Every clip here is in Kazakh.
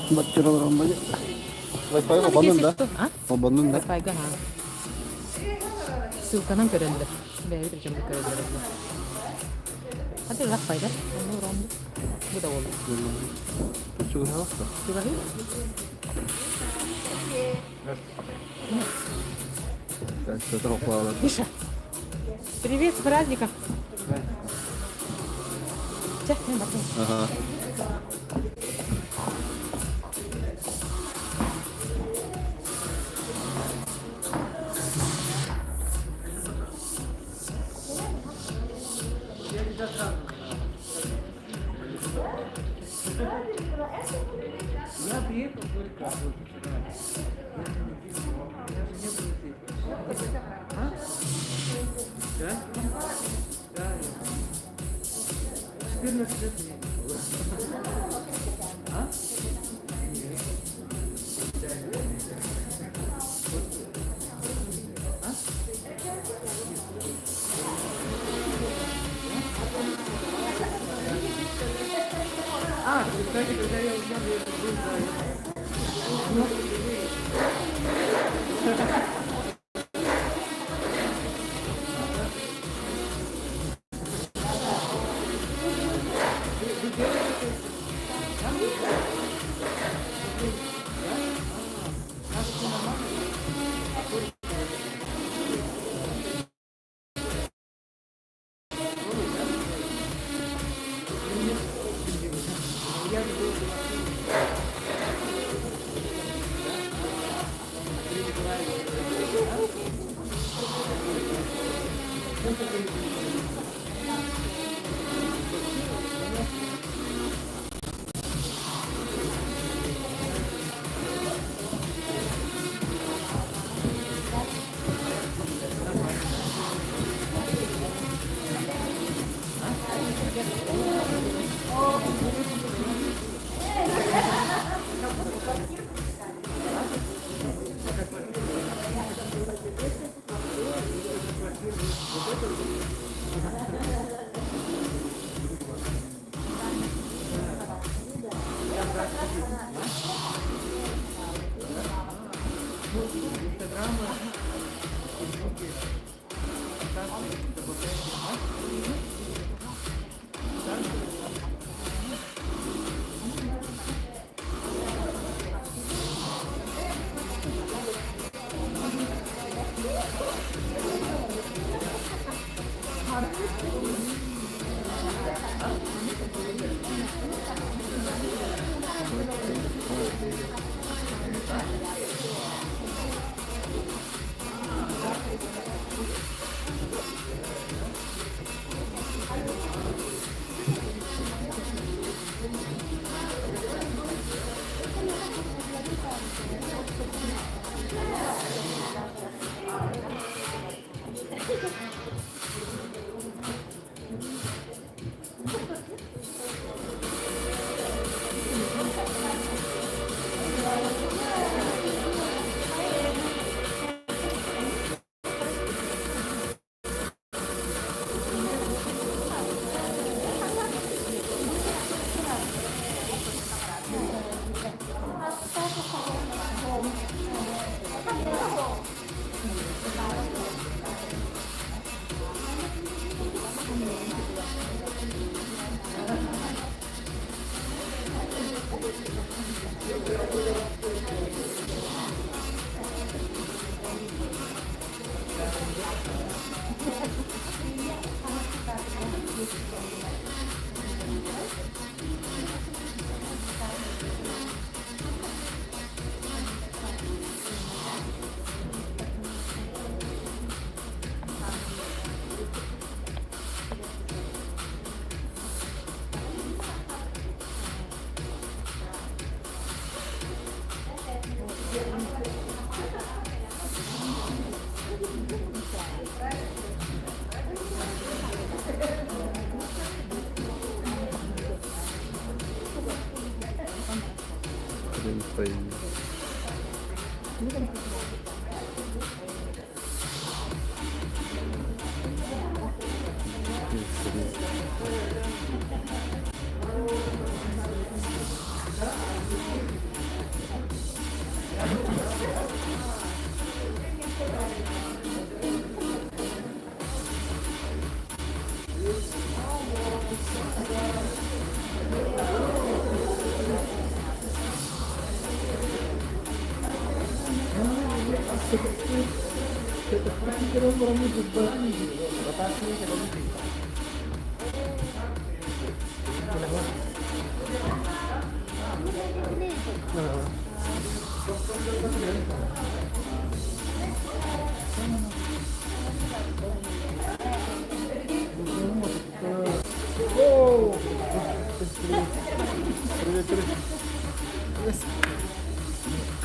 Ba't orang banyak? Wifi mau ಬಂದಂದ ಬಂದಂದ ವೈಫೈಗ sukanan kerende ಬೇರೆ ಜಂಬ kerende ada lah faida kamu rombo udah wolu juga salah juga sih это трохлало Миша привет с праздником Ча, не бачу. ага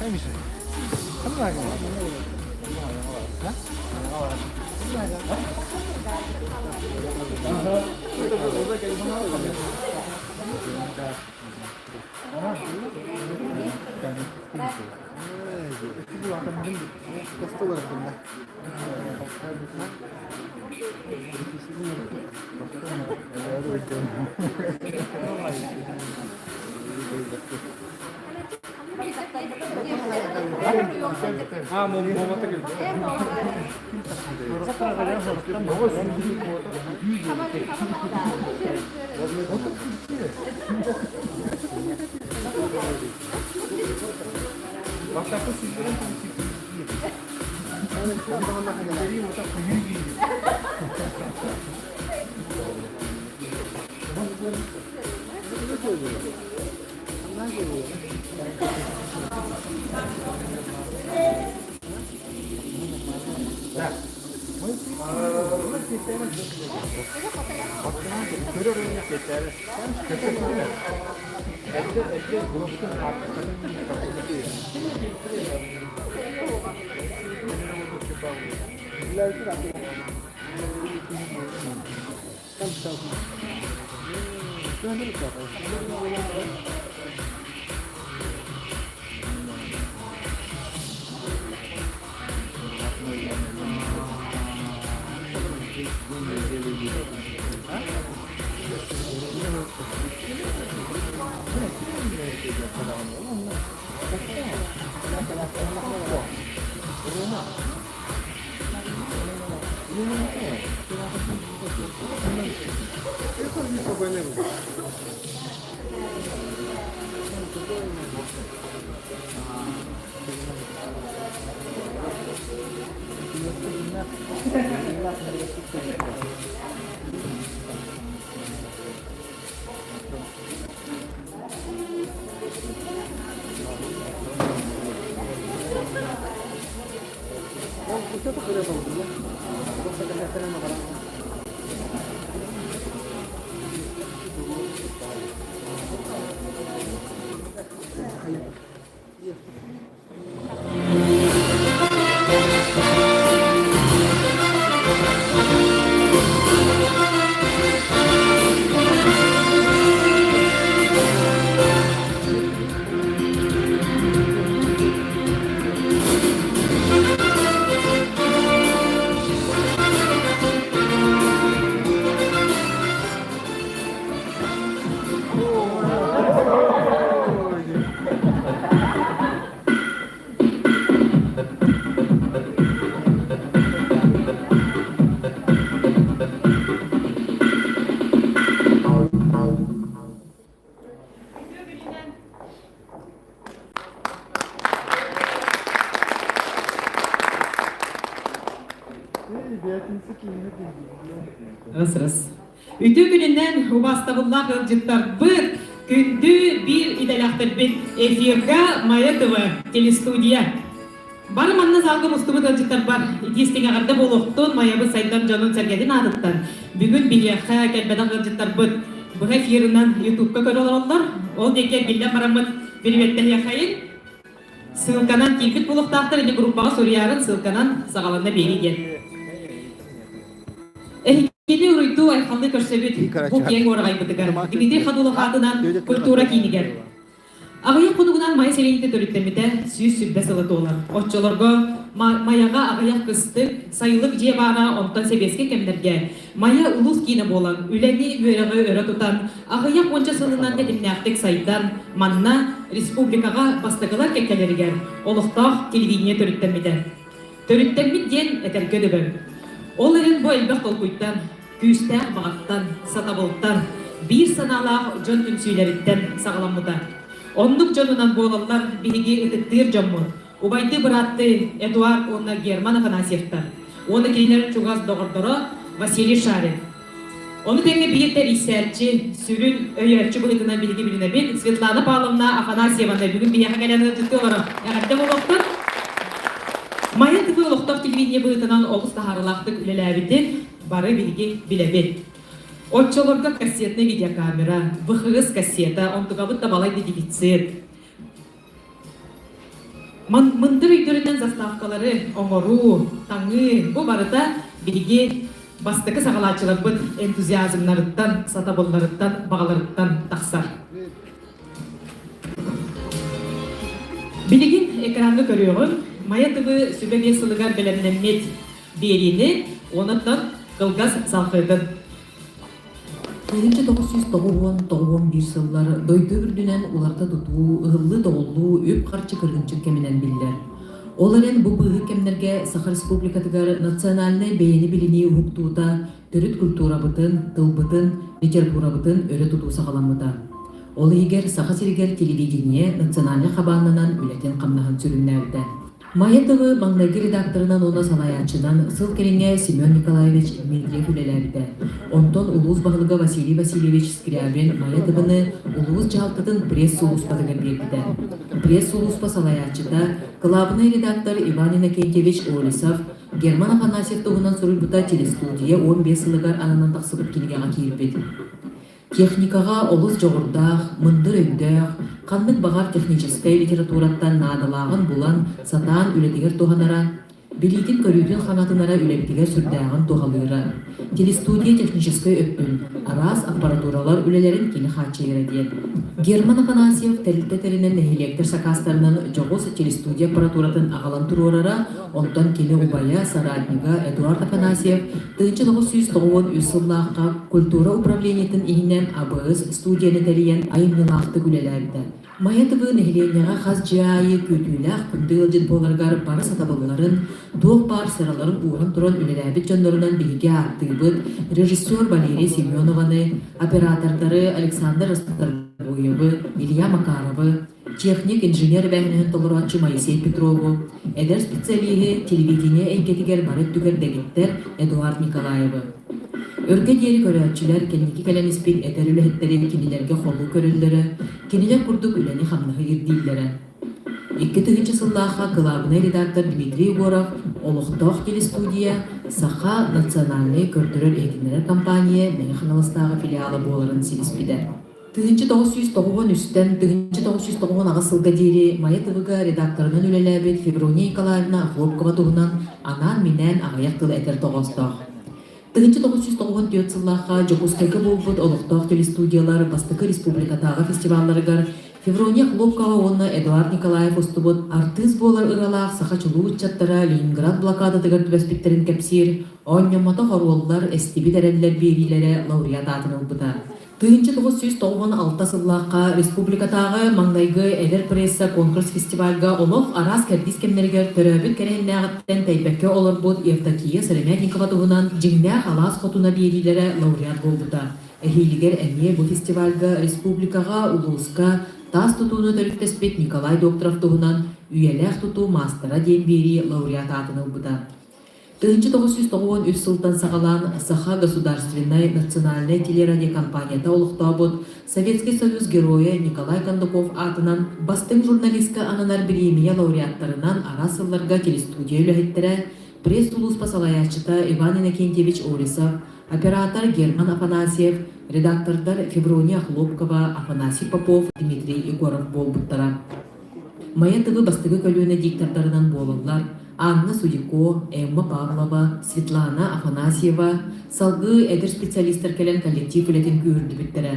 Kayak bisa. Kan lagi. Hah? Ah, mau mata gitu. Basta aku sih bilang Isırız. Ütü gününden ubastağılla kılcıklar bir gündü bir idelaktır bir efirga Maya TV telestudiya. Bana manna salgı mustumu kılcıklar var. İdiyestiğine kadar boluktun Maya bu sayıdan canın sergedin adıttan. Bugün bir yakha gelmeden kılcıklar bir. Bu efirinden YouTube'da görüyorlar onlar. O deke bilden maramın bir vetten yakhayın. Sılkanan kilpit buluktağıtlar ini grupağa soruyarın sılkanan sağalanda beni gel. Kini uruydu ayxanlı körsebit bu keng oragay bıtıgar. Dinidi xadulu xadınan kultura kiniger. Ağayın kudugunan may sevinti törütlemide süs sübbe sılatı olan. Otçolarga маяга агаяк кыстык, сайылык же бара онтан себеске кемдерге. Мая улус кийне болан, үлени үйрөгө өрө тутан, агаяк онча сылынан дедимнәктик сайдан, манна республикага бастыгылар кеккелеригер, олуктах телевидение төрүттенмиден. Төрүттенмид ден этерге дөбөм. Ол эрен бу элбек толкуйттан, күүстәк багаттан, сатабылттан, бир саналаах жон үнсүйлериттен сагаламмыда. Оннук жонунан болалар бириги ытыттыр жомму. Убайды быратты Эдуард онна Герман Афанасьевтар. Оны кейнер чугаз доғырдыры Василий Шарин. Оны теңе биеттер исәрчі, сүрін өйерчі бұғытына білгі біліне бел Светлана Павловна Афанасьеваны бүгін бияға кәлені түтті олары. Яғатты болуқтыр. Майын түбі олықтық телевидение бұғытынан олыс тахарылақтық үлеләбіті бары білгі білебел. Отчолорга кассетный видеокамера, ВХС кассета, он тугабыт табалайды дефицит. Мындыр үйдерінен заставкалары, оңору, таңы, бұл барыда білге бастықы сағалачылар бұд энтузиазмнарыттан, сатаболларыттан, бағаларыттан тақсар. Білген экранды көріғын, мая түбі сүбәбе сылығар білімнемет берені, онықтан қылғас салқыдын. 1991 сыллары дойды үрдінен уларда тұту, ұғылы тоғылу, өп қарчы кіргінші кемінен білдер. Оларен бұл бұғы кемнерге Саха Республикатығар национальный бейені біліне ұғықтуыда түріт культура бұтын, тыл бұтын, литература бұтын өрі тұту сағаламыда. Ол егер Саха Сиргер телевидение национальный қабанынан үлетен қамнаған сүрінлерді. Маятығы маңнайғы редакторынан оны салаячыдан сыл кереңе Семен Николаевич Дмитриев үлелерді. Онтон улуыз бағылыға Василий Васильевич Скрябин Маятығыны улуыз жалтыдың пресс-улуспадығыр берді. Пресс-улуспа салаячыда главный редактор Иван Иннокентьевич Олесов Герман Афанасьев тұғынан сұрылбыта телестудия 15 сылығар анынан тақсыбыт келгеға кейірбеді. Техникаға олыс жоғырдақ, мындыр өйдәқ, қандық бағар техническай литератураттан надалағын бұлан сатан үлетігер тоғанара, билигин көрүйден қанатынара үлектігер сүрдәғын тоғалыра. Телестудия техническай өппін, арас аппаратуралар үлелерін кені қатшайыр әден. Герман Афанасьев тәлітті-тәрінен нәхилектер сақастарынан жоғыз телестудия аппаратуратын ағалан тұруарара, онтан кені ұбая Саратнига Эдуард Афанасьев 1993 сыллаққа культура управлениетін ихінен АБС студияны тәріен айымнылақты күлелерді. Маятығы нәхиленеға қаз жайы көтүйләқ күнді ылжын боларғар бары сатабыларын, тоқ бар сыраларын уғын тұрын үлеләбіт жонларынан білге аттығыбыт, режиссер Валерий Семенованы, оператордары Александр Растарбоевы, Илья Макаровы, техник инженер бәхінен толыратчы Моисей Петрову, әдер специалигі телевидение әйкетігер барып түгер дәгеттер Эдуард Николаевы. Өрге дері көрәтчілер кеннеки кәлеміспен әтер үләхеттері кенелерге қолу көрілдері, кенелер күрдік үләні қамнығы ердейлері. 2000 сыллаға главный редактор Дмитрий Егоров, олықтақ телестудия, Саха национальный көрдірір әйтінері компания Механалыстағы филиалы боларын селеспеді. 1993-тен 1990 ағасылға дейірі Маятығыға редакторының үлеләбет Феврония Николаевна Хлопкова тұғынан анан менен ағаяқтыл әтер тоғыстақ. 1994 сыллаға Жокускайғы болбыт олықтақ телестудиялар Бастықы республикатағы фестивалларығар Феврония Хлопкова оны Эдуард Николаев ұстыбыт артиз болар ұралақ сақачылу ұтчаттара Ленинград блокады тығыр түбәспектерін кәпсер, ойнамата хороллар әстебі дәрәлілер берилері лауреат атын ұлбыта. 1996 сыллаққа республикатағы маңдайғы әдер пресса конкурс фестивальға олық арас кәрдис кемнергер төрөбіт кәрәйіннәғыттен тәйбәкке олар бұд Евтакия Сыремятникова тұғынан жіңнә қалас қотуна берилері лауреат болбыта. Әхейлігер әме бұл фестивальға республикаға улуысқа тас тұтуыны төріктеспет Николай Докторов тұғынан үйеләқ тұту мастера ден бері лауреат атын ұлбыта. 1993 сылтан сағалан Саха государственной национальной телерадиокомпанията олықтабыд Советский Союз героя Николай Кондаков атынан бастың журналистка ананар премия лауреаттарынан арасылларға телестудия үләхеттері, пресс-улуспа салаячыта Иван Иннокентьевич Олесов, оператор Герман Афанасьев, редактордар Феврония Хлопкова, Афанасий Попов, Дмитрий Егоров болбыттара. Маятығы бастығы көлуіне диктордарынан болылар, Анна Судико, Эмма Павлова, Светлана Афанасьева, салгы әдір специалистер кәлен коллектив үлетін көрді біттірі.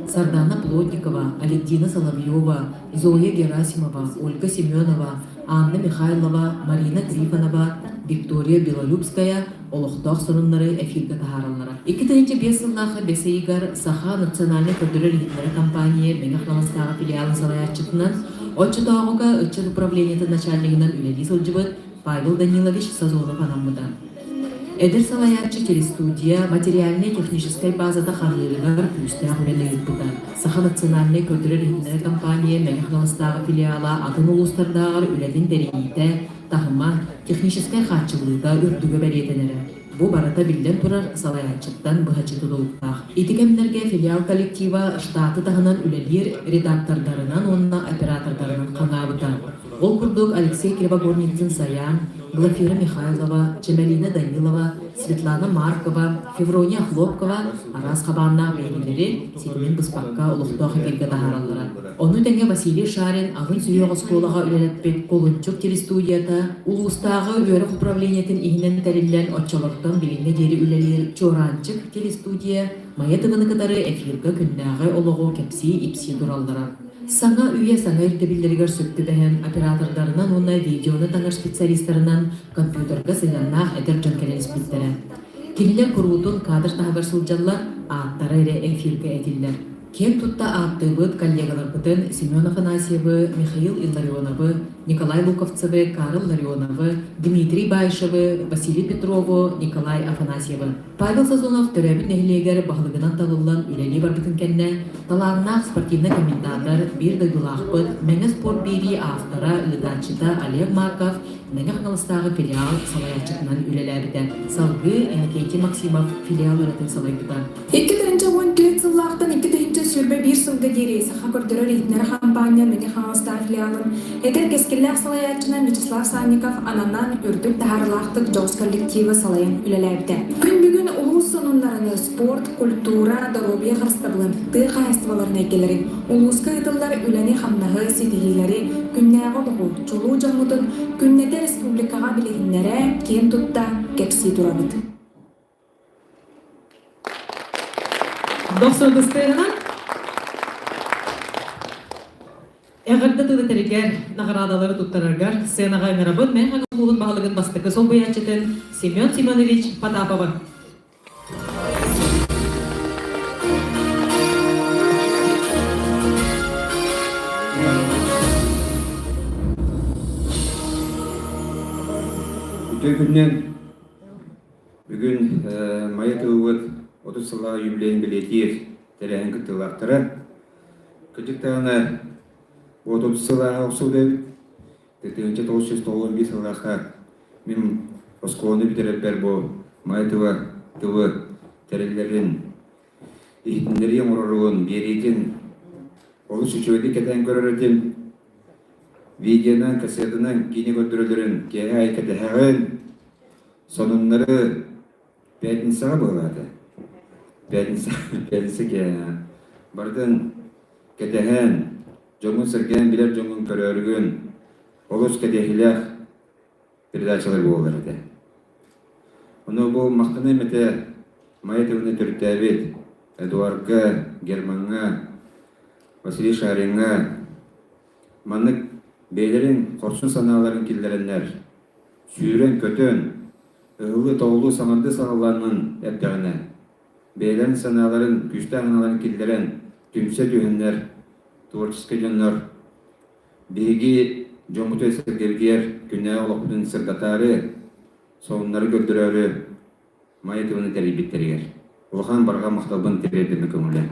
Сардана Плотникова, Алевтина Соловьева, Зоя Герасимова, Ольга Семенова, Анна Михайлова, Марина Трифонова, Виктория Белолюбская олохтоох сонуннары эфирге таһаараллара. 2005 сыллаахы бесейгар Саха национальный көрдөрөр хитнері компания Мегахналастағы филиалын салаячытынан отчетоогуга ыччыт управлениеті начальнигынан үлели сылжыбыт Павел Данилович Сазонов анаммыда. Эдер салаячы телестудия материальной технической базада харылыгар үстәг үлелі үтбыда. Саха национальный көрдөрөр хитнері компания Мегахналастағы филиала атын улустардағар үлелин дерейте тахыма технической хатчылыга үрдүгө беретенере. Бу барата билден турар салаячыттан быхачы тудулуктах. Итикемнерге филиал коллектива штаты тахынан үлелир редактордарынан онна оператордарынан канабыта. Ол курдук Алексей Кривогорницын Саян, Глафира Михайлова, Чемелина Данилова, Светлана Маркова, Феврония Хлопкова, Арас Хабанна бейгилери Сидмен Быспакка улуктоох эфирге таһаараллара. Ону тенге Василий Шарин агын сүйөг осколага үлелетпет колунчук телестудията улустагы үөрөк управлениятын ихинен терилен отчолоктон билинге дери үлелер Чоранчык телестудия маятыгыныкытары эфирге күннәгы ологу кепси ипси тураллара. Саңа үйе саңа ирдебиллергер сөпті бәһен оператордарынан онна видеоны таңар специалисттарынан компьютерға сыйганнақ әдер жонкелен спиттері. Кинилер курутун кадр тағыр сылжаллар аттары эре эфирге этиллер. Кен тутта аттыбыт коллегалар бытын Семен Афанасьевы, Михаил Илларионовы, Николай Луковцевы, Карл Ларионовы, Дмитрий Байшевы, Василий Петрову, Николай Афанасьевы. Павел Сазонов төрәбит нәһилегер бағлыгынан талылан үләли барбытын кәнне, талағынақ спортивный комментатор, bir дойдулақпыт, мәңі спорт бейри автора, лыдачыта Олег Марков, мәңі қаңылыстағы филиал салаячытынан үлеләбіді. Салғы Энекейти Максимов филиал өретін салайбыда. 2014 сыллақтан 2000 сүрбе bir сылғы дері саха көрдірі рейтінер компания мәңі қаңылыстағы филиалын. Әдер кескелләқ салаячынан Вячеслав Санников ананан үрдік тағарлақтық джоз коллективі салайын үлеләбіді. Күн бүгін улус сонунларыны спорт, культура, здоровье қарыстабылы қайыстываларына келері. Улуска ұтылдар үләне қамнағы сетігелері күннәғы бұғы чолу жаңудын күннеті республикаға білігінлері кен тұтта кепси тұрабыд. Доқсырдыстығынан Әғірді тұғы тәрігер нағырадалары тұттарарғар сенаға ғарабын мән ғағы болын бағылығын бастықы сол бұячетін Семен Семенович Потапова. Бүгін майыты ұғыт 30 сылға юбилейін білетер тәрәйін күттілақтыры. Күттіктағына 30 сылға ұқсыл дәуіт. 1991 сылғаға мен осқуыны бітеріп бәр бұл майытыға тұлы тәрелерін ехетіндерін ұрыруын беретін олыс үшеуді кәтән көріретін видеонан, кассетынан кейіне көндірілерін кәйі айкәтәғын сонынлары пятницаға болады. Пятница кәйі бардың кәтәғын жоңын сірген білер жоңын көрерігін олыс кәтәғіләқ передачалар болыларды. Оны бұл мақтаны мәті майытығыны түрттәбет Эдуардға, Германға, Василий Шаринға манық бейлерін қорсын саналарын келдерінлер, сүйрен көтін, ұғылы тоғылу саманды сағаларының әптіғіне, бейлерін саналарын күшті ағыналарын келдерін, түмсе түйінлер, творческий жонлар, бейгі жомуты әсіргергер, күнә олықпудың сырдатары, соғынлары көрдірәрі, майытығыны тәрбеттергер. Олған барға мақталбын тербетіні көңілі.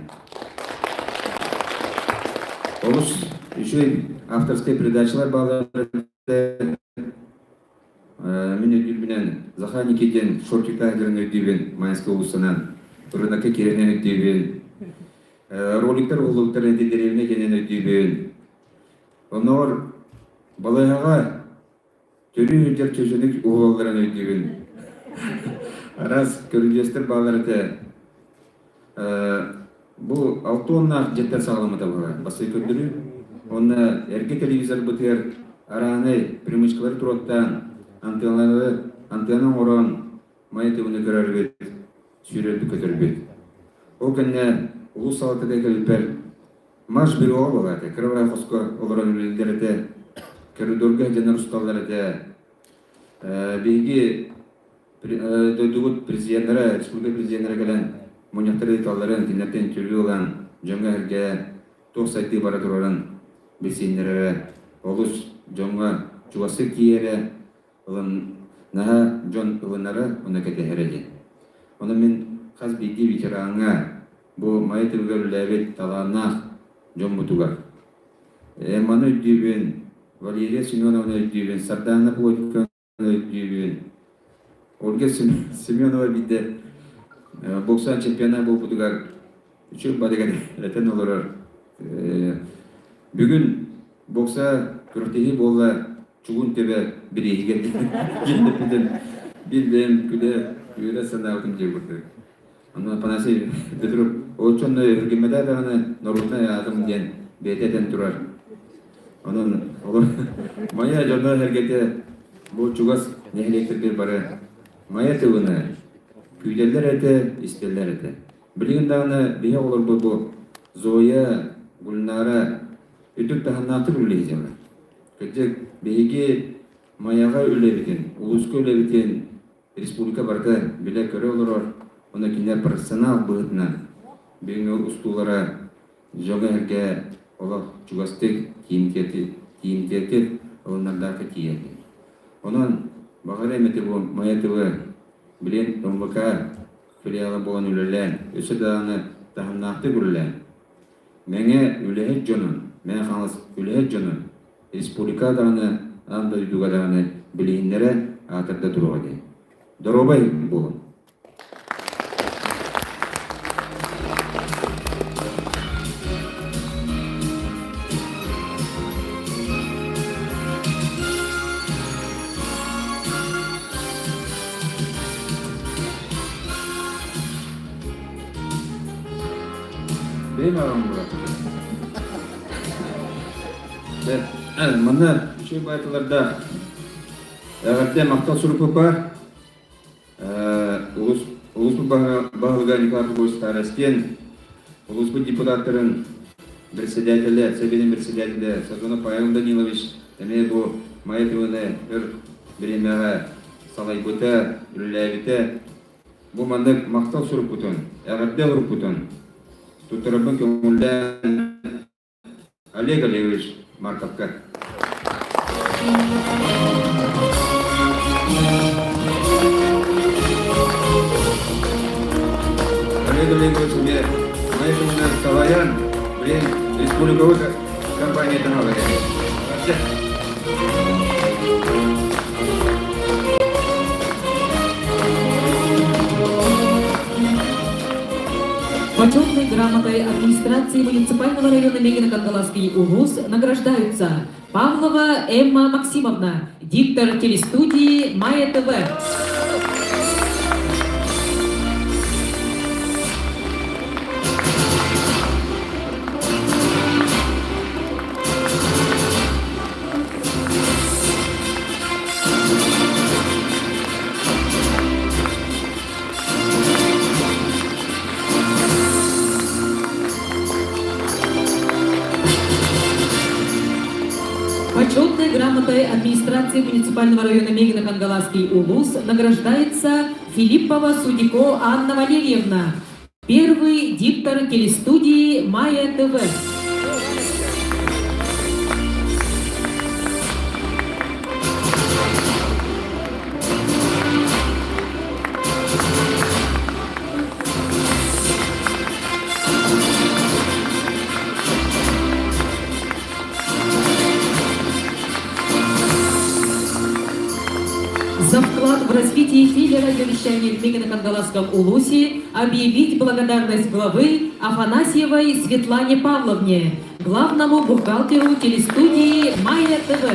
Олыс үшін авторскай передачалар бағаларды мен өтілбінен Заха Никитин Шортика әдерін өтілбін Майнский облысынан, Үрінақы керенен өтілбін, роликтар олықтар әдедеревіне кенен өтілбін. Онар балайға төлі өтер төсінік ұғаларын өтілбін. Арас көрілестір бағаларды бұл 6 оннақ жеттер сағаламыда болған. Басы көндірі, оны әрге телевизор бұтыр, араны примычкалары тұраттан, антенна оран, майытығыны көрер бет, сүйрерді көтер бет. Ол кәнне ұлыс салатыда кәліпер, маш бір оға болады, кірвай қосқа оларан өлелдерді, коридорга жанар усталлары да биги дойдугут президенттері, республика президенттері келен монетары талларын тиннертен түрі olan жоңға әрге тоқ сайты бара тұрарын бесендері олыс жоңға чуасы киері наға жон ылынары оны кәте әреді. Оны мен қаз биги ветеранға бұл майы түргер ләбет таланақ жон бұтуғар. Маны өйдейбен, Валерия Семеновна өйдейбен, Сардана Плотиканы өйдейбен, Ольга Семенова биде боксан чемпионы бұл бұтуғар үшін бадығар әтен оларар. Бүгін бокса күртегі болла чугун тебе бірейген жетіппеден білден күлі санаутын жер бұқты. Оны панасы бүтіріп, оғычонны үргемеді адағаны Нұрутна адым ден бетеден тұрар. Onun maya jornal hergete bu çugas nehlektir bir bara maya tığını küydeller ete isterler ete bilgin dağını bihe olur bu Zoya Gulnara ötük tahannahtır üleyeceğim kötü beygi mayaga ülebitin uluska ülebitin Respublika barda bile köre olur ona kinler profesyonel bağıtına bilgin ustulara joga herge ola çugastık kiyimtiyeti onlardaki kiyeti. Onun bakar emeti bu mayatıvı bilen MVK filialı boğan ülelen, ösü dağını tahımnahtı gürülen. Mene ülehet jonun, mene xanız ülehet jonun, Respublika dağını, anda yuduga dağını bileyinlere atırda duruğa dey. Dorobay bu. Benim aram burada. Mana şu bayatlarda ağırda maktal surupu var. Ulus bağlıga nikahı gösteristen ulus депутаттарын председателі, Советінің председателі Сазонов Павел Данилович деме bu Маятованы біремеға салай көті, үліләбеті bu мандық мақтал сұруп бұтын, әғірде ғұрып бұтын. Тұттырыбын көңілден Олег Олегович Марковка. Олег Олегович Маятованы салаян республикалық компаниядан алады. Почетной грамотой администрации муниципального района Мегино-Кангаласский УВУЗ награждаются Павлова Эмма Максимовна, диктор телестудии Майя ТВ. Почетной грамотой администрации муниципального района Мегино-Кангаласский УВУЗ награждается Филиппова Судико Анна Валерьевна, первый диктор телестудии Майя ТВ. За вклад в развитие телерадиовещания в Мегино-Кангаласском УЛУСе объявить благодарность главы Афанасьевой Светлане Павловне, главному бухгалтеру телестудии Майя ТВ.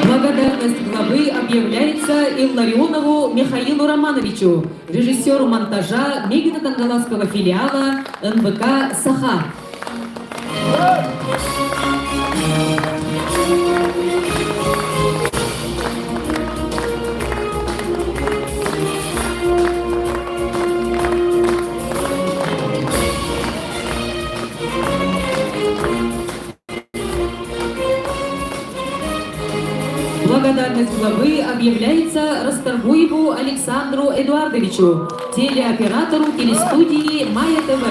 Благодарность главы объявляется Илларионову Михаилу Романовичу, режиссеру монтажа Мегино-Кангаласского филиала НВК «Саха». благодарность главы объявляется Расторгуеву Александру Эдуардовичу, телеоператору телестудии «Майя ТВ».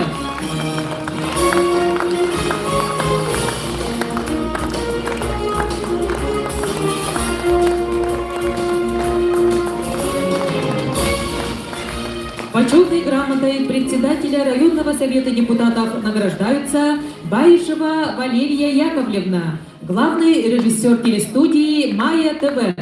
Почетной грамотой председателя районного совета депутатов награждаются Баишева Валерия Яковлевна, главный режиссер телестудии «Майя ТВ».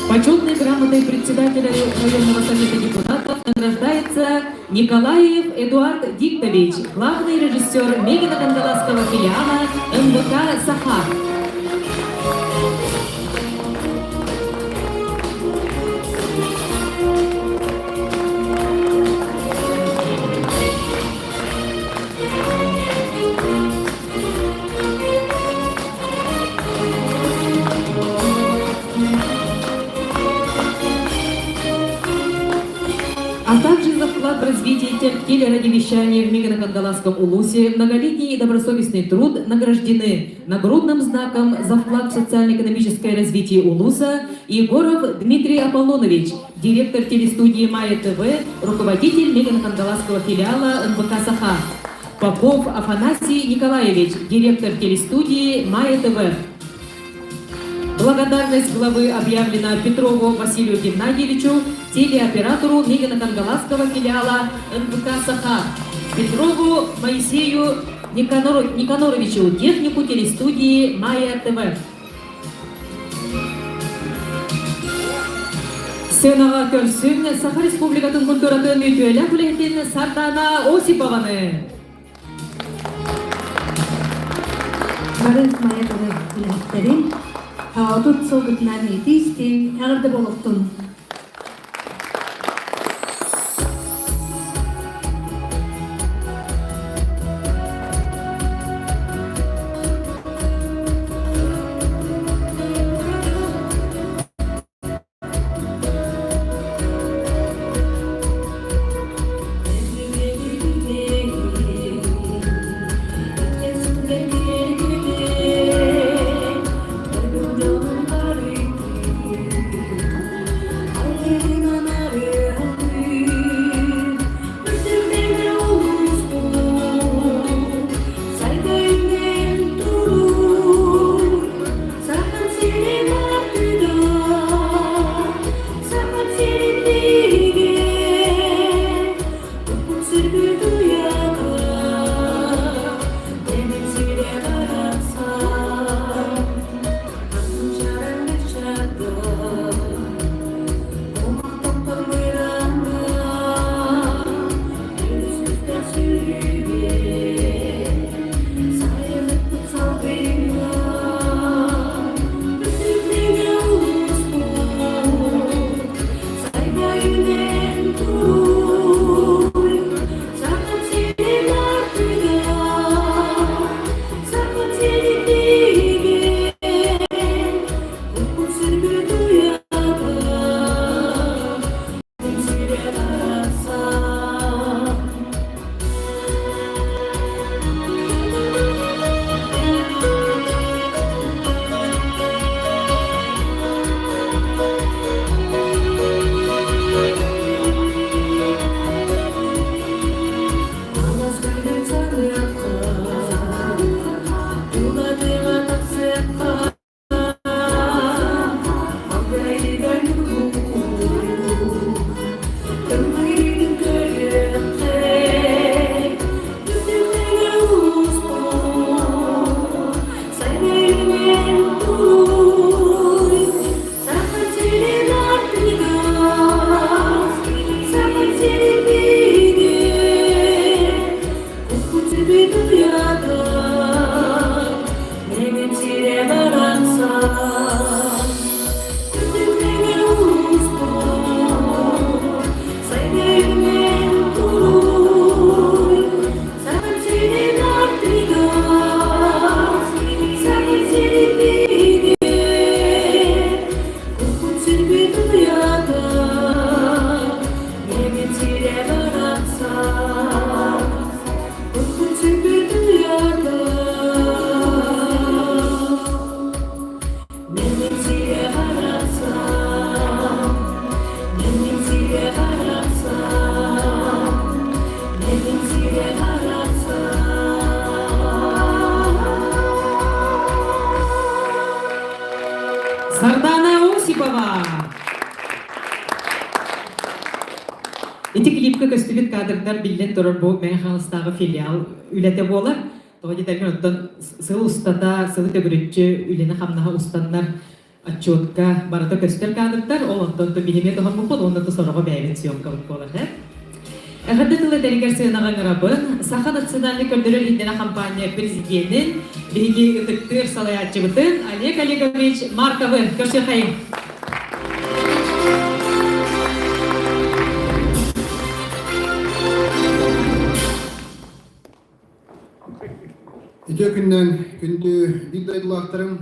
Почетной грамотой председателя районного совета депутатов награждается Николаев Эдуард Диктович, главный режиссер Мегино-Кандаласского филиала МВК «Саха». А также за вклад в развитие телерадиовещания в Мегино-Кандаласском улусе, многолетний и добросовестный труд награждены нагрудным знаком за вклад в социально-экономическое развитие улуса Егоров Дмитрий Аполлонович, директор телестудии «Майя ТВ», руководитель Мегино-Кандаласского филиала МВК «Саха». Попов Афанасий Николаевич, директор телестудии «Майя ТВ». Благодарность главы объявлена Петрову Василию Геннадьевичу, телеоператору Мегино-Кандаласского филиала МВК «Саха», Петрову Моисею Никаноровичу, технику телестудии «Майя ТВ». Сенага көрсүн Саха Республикатын культуратын үтүөлө бүлетин Сардана Осипованы. Барыс Майя ТВ бүлеттерин Тут сылгытынан етейсті, әғірді болуқтың. Осипова. Эти клипка көстүбүт кадрдар билден турар бу мен халыстагы филиал үлете болар. Тоги терген оттон сыл устата, сыл төгүрүччү үлени хамнаха устаннар отчетка барата көстөр кадрдар, ол оттон то билеме то хамбу бол, онда то сорого бәйбит съемка болар, Әхәдді тылы дәрігер сыйынаған ғырабын, Саха национальный көрдірі лидера компания президентін, бейгі үтіктір салаятчы бұтын Олег Олегович Марковы. Көрсе қайым. Ите күннен күнді бидайдылақтырым,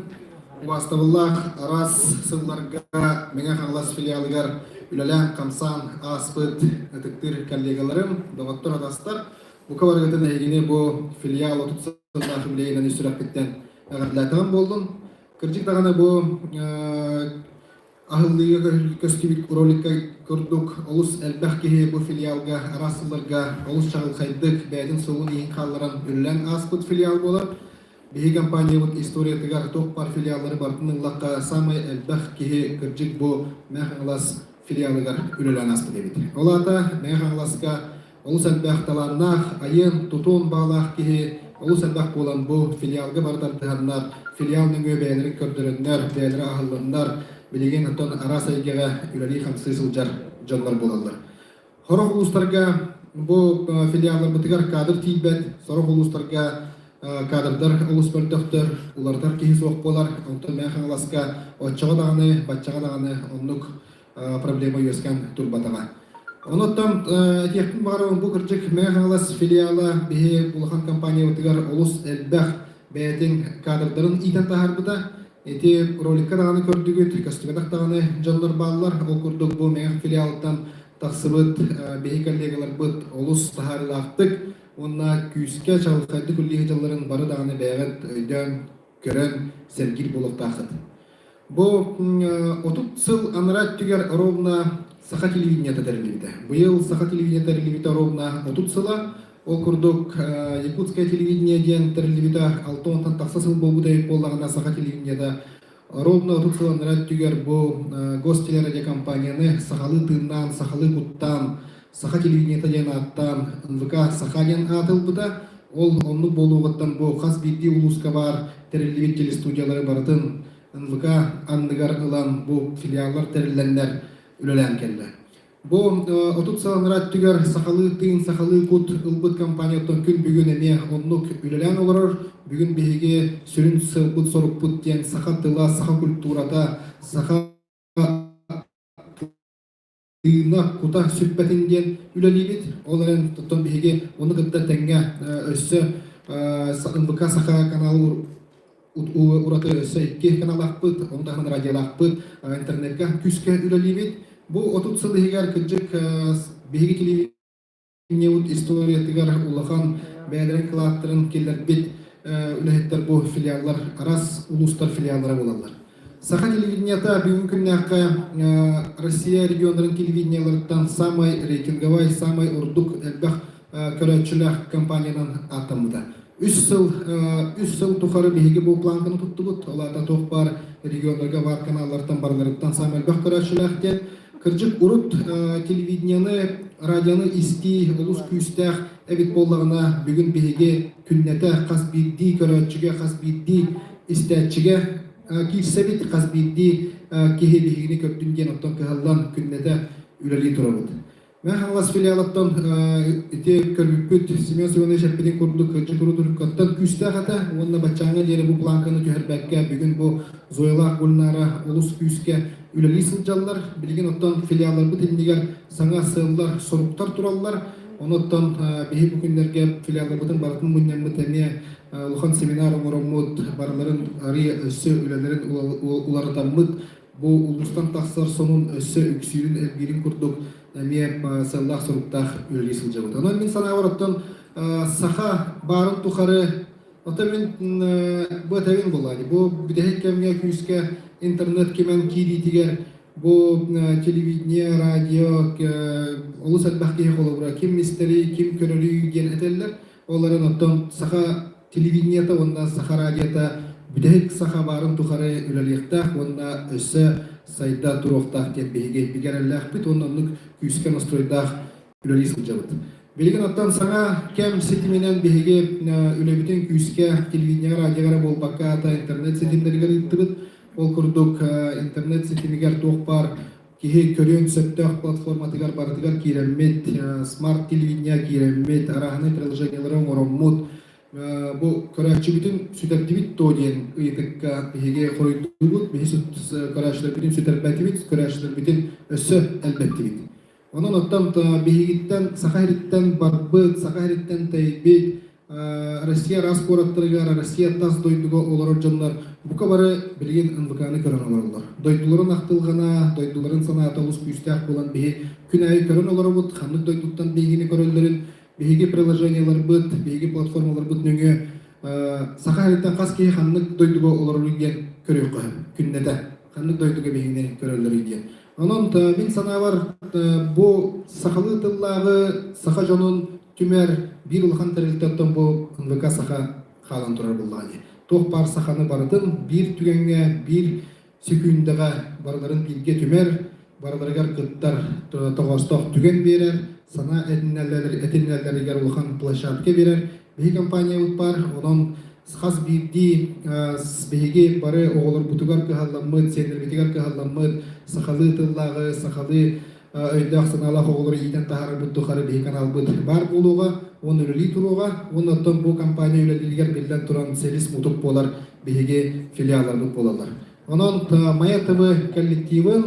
Убастабыллах арас сылларға меңе қаңлас филиалыгар үләлән қамсан аспыт үтіктір коллегаларым, доғаттыр адастар. Бұқа барғытын әйгіне бұл филиал отут сыллағы білейінен үсірәп біттен әғірләтіған болдым. Кірчік дағаны бұл ағылдыға көстібік роликка көрдік олыс әлбәқ кеге бұл филиалға арас сылларға олыс шағыл қайдық бәйдің соғын ең қалларан үләлән аспыт филиал болып. Бихи компания вот история тигар топ пар филиаллары бартының лаққа самай әлбәқ кеге кірчік бұл мәхаңлас филиалыгар үлелән аспы дебит. Олата мәхаңласка олыс әлбәқ таланнақ айын тұтуын бағлақ кеге олыс әлбәқ болан бұл филиалға бартардығаннар, филиалның өбәлері көрдіріннер, бәлері ағылыннар, білеген ұттан арас әйгеға үлелі қамсы сылжар жонлар болалар. Хорох ұлыстарға бұл филиаллар бұтығар кадр тейбәт, сорох ұлыстарға кадрдар олус бөлдөктөр, улардар кейі соқ болар, онтан мәхаңласка отчаға дағаны, батчаға дағаны оннук проблема өскен турбатаға. Оноттан әтияқтың бағарауын бұл кірчік мәхаңлас филиалы бейі бұлған компания өтігер олус әлбәқ бәйтін кадрдарын итен тағар бұта. Әте роликка дағаны көрдігіт, костюмедақ дағаны жонлар балылар, ол көрдік бұл мәғ филиалыттан тақсыбыт бейі коллегалар бұт олус тағарылақтық. Онна күйіске чағылқайды күллігі жылларын бары дағаны бәғіт өйден көрін сәргіл болып тақыд. Бұл 30 сыл анырат түгер ровна Саха телевидениеті тәрілівді. Бұйыл Саха телевидениеті тәрілівді ровна 30 сыла. Ол күрдік Якутская телевидениеден тәрілівді 6-тан тақса сыл болу дәйіп болдағына Саха телевидениеті ровна 30 сыл анырат түгер бұл гостелерадио компанияны Сахалы тыңнан, Сахалы құттан, Саха телевидениеті ден аттан НВК Сахаген атыл бұда, ол онны болуғыттан бұл қас бейді ұлысқа бар тәрілівет телестудиялары бардың НВК анныгар ылан бұл филиаллар тәрілленлер үлелән келді. Бұл 30 саланырат түгер Сахалы тыын, Сахалы құт ұлбыт компанияттан күн бүгін әме оннық үлелән оларыр, бүгін бейге сүрін сылбыт сорып бұт ден Саха тыла, Саха культурата, Саха Үйіна құта сүрпәтінден үлелейбет, оларын тұттан бейге оны қытта тәңге өссі НВК Саха каналы ураты өссі 2 канал ақпыт, онтағын радиол ақпыт, интернетке күске үлелейбет. Бұл 30 сылы егер күджік бейге телевидение история тігер ұлыған бәдірін қылаттырын келдер бет үләхеттер бұл филиаллар, арас ұлыстар филиаллары болалар. Саха телевидениета бүгін күннәққа Россия регионларын телевиденияларыттан самай рейтинговай, самай урдук әлбәқ көрәтшіләқ компаниядан атамыда. Үш сыл тұқары бейге бұл планканы тұтты бұд. Оларда тоқ бар регионларға бар каналлардан барларыттан самай әлбәқ көрәтшіләқтен. Кіржік ұрыт телевиденияны, радионы исти, олыс күйістәқ әбет боллағына бүгін бейге күннәті қас бидді көрәтшіге, қас бидді істәтшіге кирсебит қазбидди кеhe бигини көптүнген оттон кыһаллан күннете үлели турабыт. Мен хаңлас филиалаттан ите көрбүппүт Семен Семенович Аппедин курдук кырчыкурудуркаттан күстәгата онна бачаңа дери бу планканы түһәрбәккә бүгүн бу Зояла Гульнара олус күскә үлели сылжаллар билген оттан филиаллар бу тендигер саңа сыллар соруктар тураллар. Оноттан бихи бүгүннәргә филиаллар бутын бартын муннәмме тәме Лухан семинар оңороммут барларын ари өссө үлелерин уларытаммыт бу улустан тақсар сонун өссө үксүрүн элбирин курдук әме сыллах соруктах үлели сылжабыт. Онан мен сана авараттан Саха барын тухары ота мен бу тәвин болады. Бу бидехет кемге күскә интернет кемен киди тигер бу телевидение, радио олус әлбәхкеге қолабыра ким мистери, ким көрөлү ген этеллер. Оларын оттан Саха телевидениета, онда Саха радиота, бидехет Саха барын тухары үлелиқтақ, онда өссө сайда туруктак тен беге бигереллах бит оннук күскә настройдах үлелисел жабыт. Билген аттан саңа кем сетименен беге үлебитен күскә телевидение радиогара болбакка ата интернет сетимдерге иттибит. Ол курдук интернет сетимигер тохпар кихи көрөн сөптөх платформатыгар бардыгар киреммет смарт телевидение киреммет араханы приложенияларын ороммут. Бу көрәчі бүтін сүтәрдібіт тооден ұйытыққа бігеге қойдығыт, бігі көрәшілер бүтін сүтәрбәтібіт, көрәшілер бүтін өссі әлбәттібіт. Onun ottan bihigitten, Sakahiritten barbıt, Sakahiritten teybit, Rusya rasporatlarıgar, Rusya tas doyduga olur canlar. Bu kabarı bilgin ınvıkanı kören olurlar. Doyduların aktılgana, doyduların sanatı olus büyüstək olan bihi künayı kören olur bud, xanlık doyduktan bihigini körellerin, bihigi приложениялар bud, bihigi platformalar bud nöngü Sakahiritten qaski xanlık doyduga olur gen körüyor qoyam, künnede. Xanlık doyduga bihigini körelleri gen. Onun min sana var bu sakalı tıllağı saka jonun tümer bir ulhan teriltetton bu NVK saka halan turar bullani. Toh par sakanı baradın bir tügenge bir sekündege barların bilge tümer barlargar kıttar toğastok tügen verer sana etinlerler ulhan plaşatke verer. Bir kampanya utpar onun Схаз бирди беге бары оғылыр бұтығар кығалламыд, сендірбетігар кығалламыд, сақалы тыллағы, сақалы өйдақ саналақ оғылыр ейтен тағары бұттықары беге канал бұд бар болуға, оны үлі тұруға, оны оттан бұл компания үләділгер белден тұран сервис мұтық болар беге филиалар бұд болалар. Онын Мая ТВ коллективын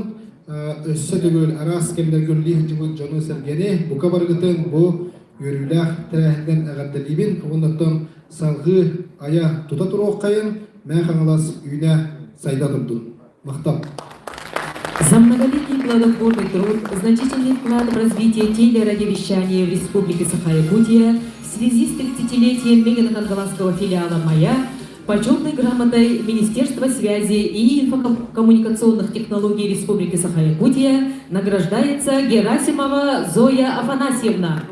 өссі түгіл арас кемдер гүрлі жымын жоны сәргені бұқа барғытын бұл өріләқ тәрәхінден әғаддалибін, онын салғы ая тута тұруқ қайын, мән қаңылас үйіне сайда тұрдың. Мақтап. За многолетний плодотворный труд, значительный вклад в развитие телерадиовещания в Республике Саха-Якутия в связи с 30-летием Мегано-Кангаласского филиала «Мая» почетной грамотой Министерства связи и инфокоммуникационных технологий Республики Саха-Якутия награждается Герасимова Зоя Афанасьевна.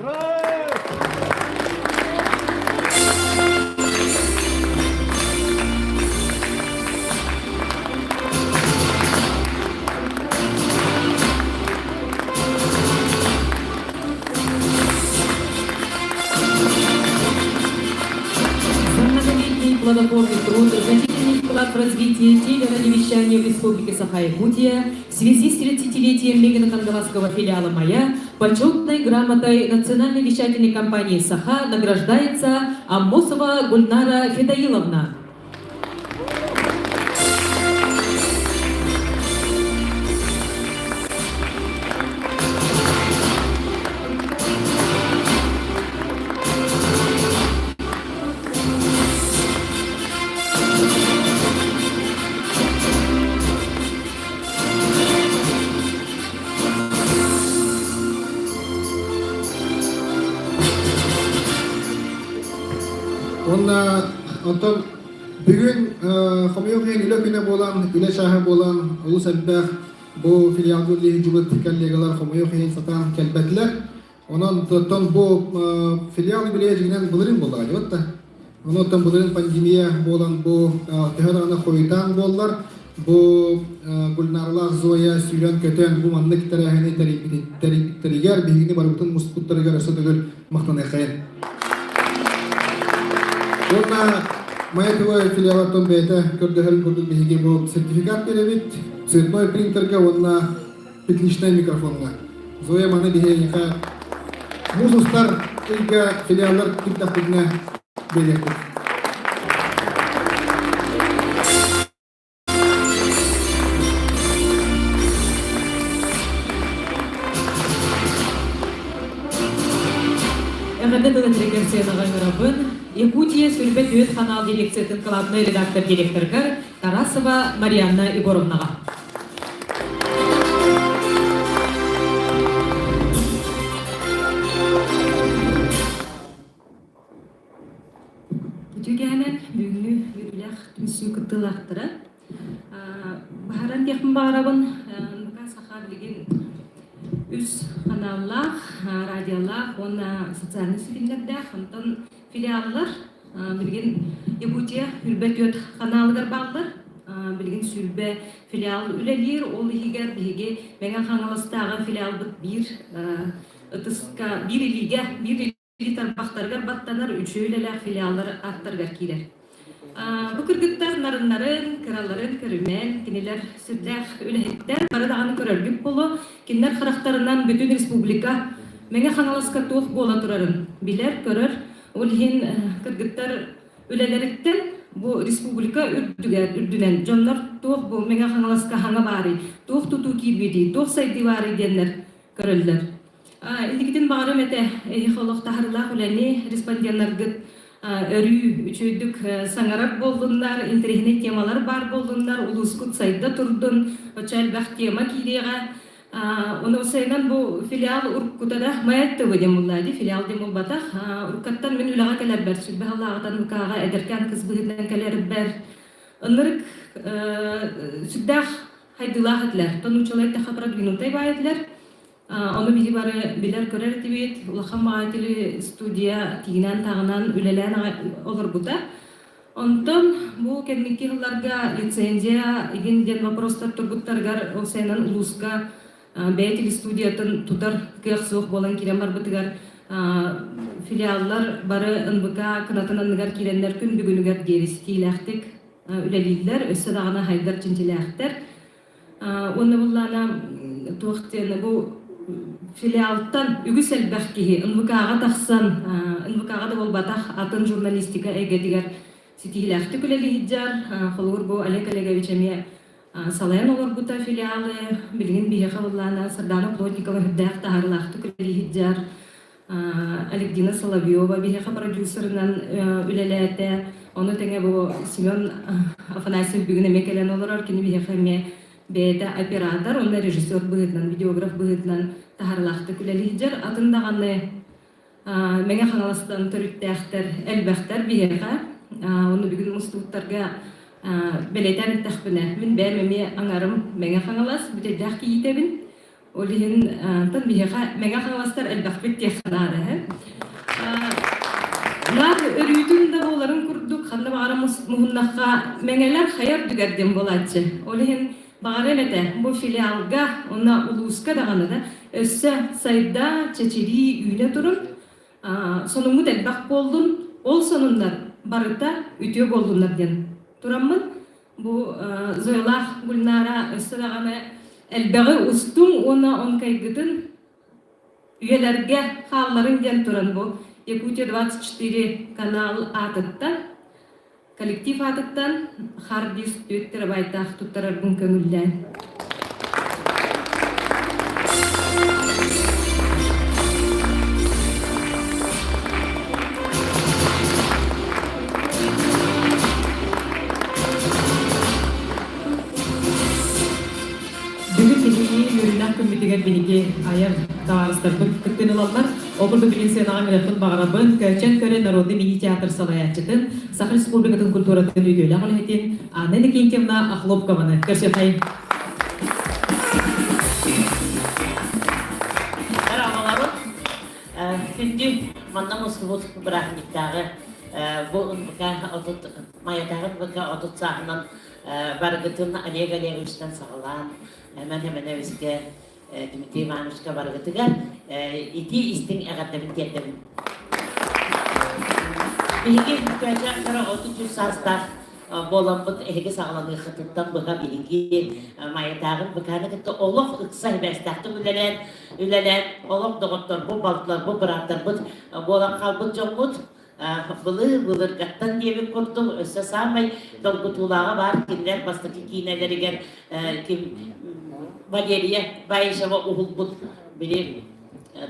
Плодотворный труд, значительный вклад в развитие телерадиовещания в Республике Саха-Якутия в связи с 30-летием Мегано-Кангаласского филиала «Мая» почетной грамотой Национальной вещательной компании «Саха» награждается Аммосова Гульнара Федаиловна. Ondan bugün Xomiyok'un ile güne bolan, ile şahı bolan Ulus Elbek bu filial gülliği cübet tikelliğalar Xomiyok'un satan kelbetler. Ondan bu filial gülliğinden bulurin bollar. Ondan bulurin pandemiya bolan bu teherana koyutan bollar. Bu Gulnarlar Zoya Sülen köten bu manlık terahini teriger bilgini barutun musputları arası dögül mahtanı kayın. Ona Maya TV filialatın beyte kördüğün kurduk bilgi bu sertifikat verevit, sırtnoy printerge ona pitlişten mikrofonla. Zoya manı bihe yıka muzustar ilga filialar kitapına belirtir. Якутия Сүрбет Өт канал дирекциясының главный редактор директорга Тарасова Марьяна Егоровнаға. Түгәнен бүгүнү үрүләх түмсү кытылактыра. Бахаран техм барабын нука сахар деген үз каналлар, радиолар, онна социальный сетилерде хантан филиаллар билген Якутия Үрбет Өт каналыгар бағлар. билген сүлбе филиал үлелер, ол игер биге меңа хаңаластагы филиал бит бир ытыска бир или тарбактарга баттанар үчөйлелер филиаллар аттарга кирер. Бу кыргыттар нарыннарын, кыраларын көрүмен, кинелер сүрдәх үлехеттер барадаганы көрөргүп болу, кинлер характарынан бүтүн республика меңе хаңаласка туох бола турарын билер, көрөр. Ол хин кыргыттар үлелереттен бу республика үрдүнен жоннор туох бу меңе хаңаласка хаңа баары, туох туту кирбиди, туох сайды баары деннер көрөллөр. Индигитин багарым эте эхолох тахарлах үлени респонденттаргыт өрүү үчөйдүк саңарак болдундар, интернет темалар бар болдундар, улускут сайда турдун, очал бах тема кирега. Оны усайнан бу филиал уркутада маятты демуллади, филиал демулбатах, уркаттан мен үлага келер бер, сүббахаллагатан укага эдеркан кызбыгытнан келер бер. Онырык сүбдах хайдылахатлар, тонучалайта хапрат минутай байатлар. Оны биги бары билер көрер тибет, улахан маатили студия тигинен тагынан үлелен олар бута. Онтон бу кенники хылларга лицензия иген ден вопростар тургуттаргар осайнан улуска бәйтили студиятын тутар кыяқсуық болан кирен бар бытыгар филиаллар бары НБК кынатынанныгар киренлер күн бүгүнүгер дерisi тиилэхтик үлелилер, өссө дагана хайдар чинчилэхтер. Оны буллана туақтен бу филиалтан үгүс элбэхкиһи НВК-га тахсан, НВК-га да болбатах атын журналистика эгедигер ситиилэхтик үлелиһиджар, холур бу Олег Олегович эме салайан олар бута филиалы, билген биһиха буллана Сардана Плотникова хүрдээх тахарлахтык үлелиһиджар, Алевдина Соловьева биһиха продюсерынан үлелээте, оны теңе бу Семен Афанасьев бүгүн эме келен олар, кини биһиха эме бәйді оператор, онда режиссер бұғытнан, видеограф бұғытнан тахарлақты күлелейдер. Атындағаны мәңе қаңаластан түріттәқтер, әлбәқтер бейеға. Оны бүгін мұстуыттарға бәлейтен тәқпіне. Мен бәмеме аңарым мәңе қаңалас, бүтедәқ кейтебін. Олығын тан бейеға мәңе қаңаластар әлбәқпет текханады. Лар өрүйтүндө боларын курдук, ханна багара мухуннакка меңелер хайар дүгәрден болатчы. Олығын бағарелете бұл филиалға, ona улуска дағаны да, өссі сайда чечери үйне тұрын, соныңы дәлбақ болдың, ол соныңдар барыта үтіе болдыңдар ден. Тұрамын, бұл зойлақ Гүлнара өссі дағаны әлбәғі ұстың, ona он кайгытын үйелерге қалларын ден тұрын бұл. Якутия 24 канал атыттан, коллектив атыттан хардис өттері байтақ тұттарардың көңілден. Бүгін кенеге үйірінен көмбетеген бенеге аяр дағарыстар күттен ұлалар. Обырды білген сен ағам електің бағарабын, көчен көрі народы мини-театр салаятчытын, Сахар Республикатын культуратын үйгейлі ағылетін, нәні кентемна Ахлопкованы. Көрсе қайын. Әрағаларым, күнді маннам ұсқыбыт бірақниктағы бұл маятағын бұқа отыт сағынан барғытын Олег Олеговичтен сағылан, әмән өске Дмитрий Ивановичка барғытыға ити истің әғаттабын кеттімін. Бігі көчен қара 30 састар болан бұд әйгі сағыланы қытыттан бұға білінгі маятағын бұқаны күтті олық ұқса әбәстақты үлелен олық доғыттар бұл балтылар бұл бұраттар бұд болан қалбыд жоқ бұд бұлырғаттан дебіп құрдым өсі самай долғытулаға бар кемлер бастықы кейнелерігер Валерия Баишева уғылбұд білем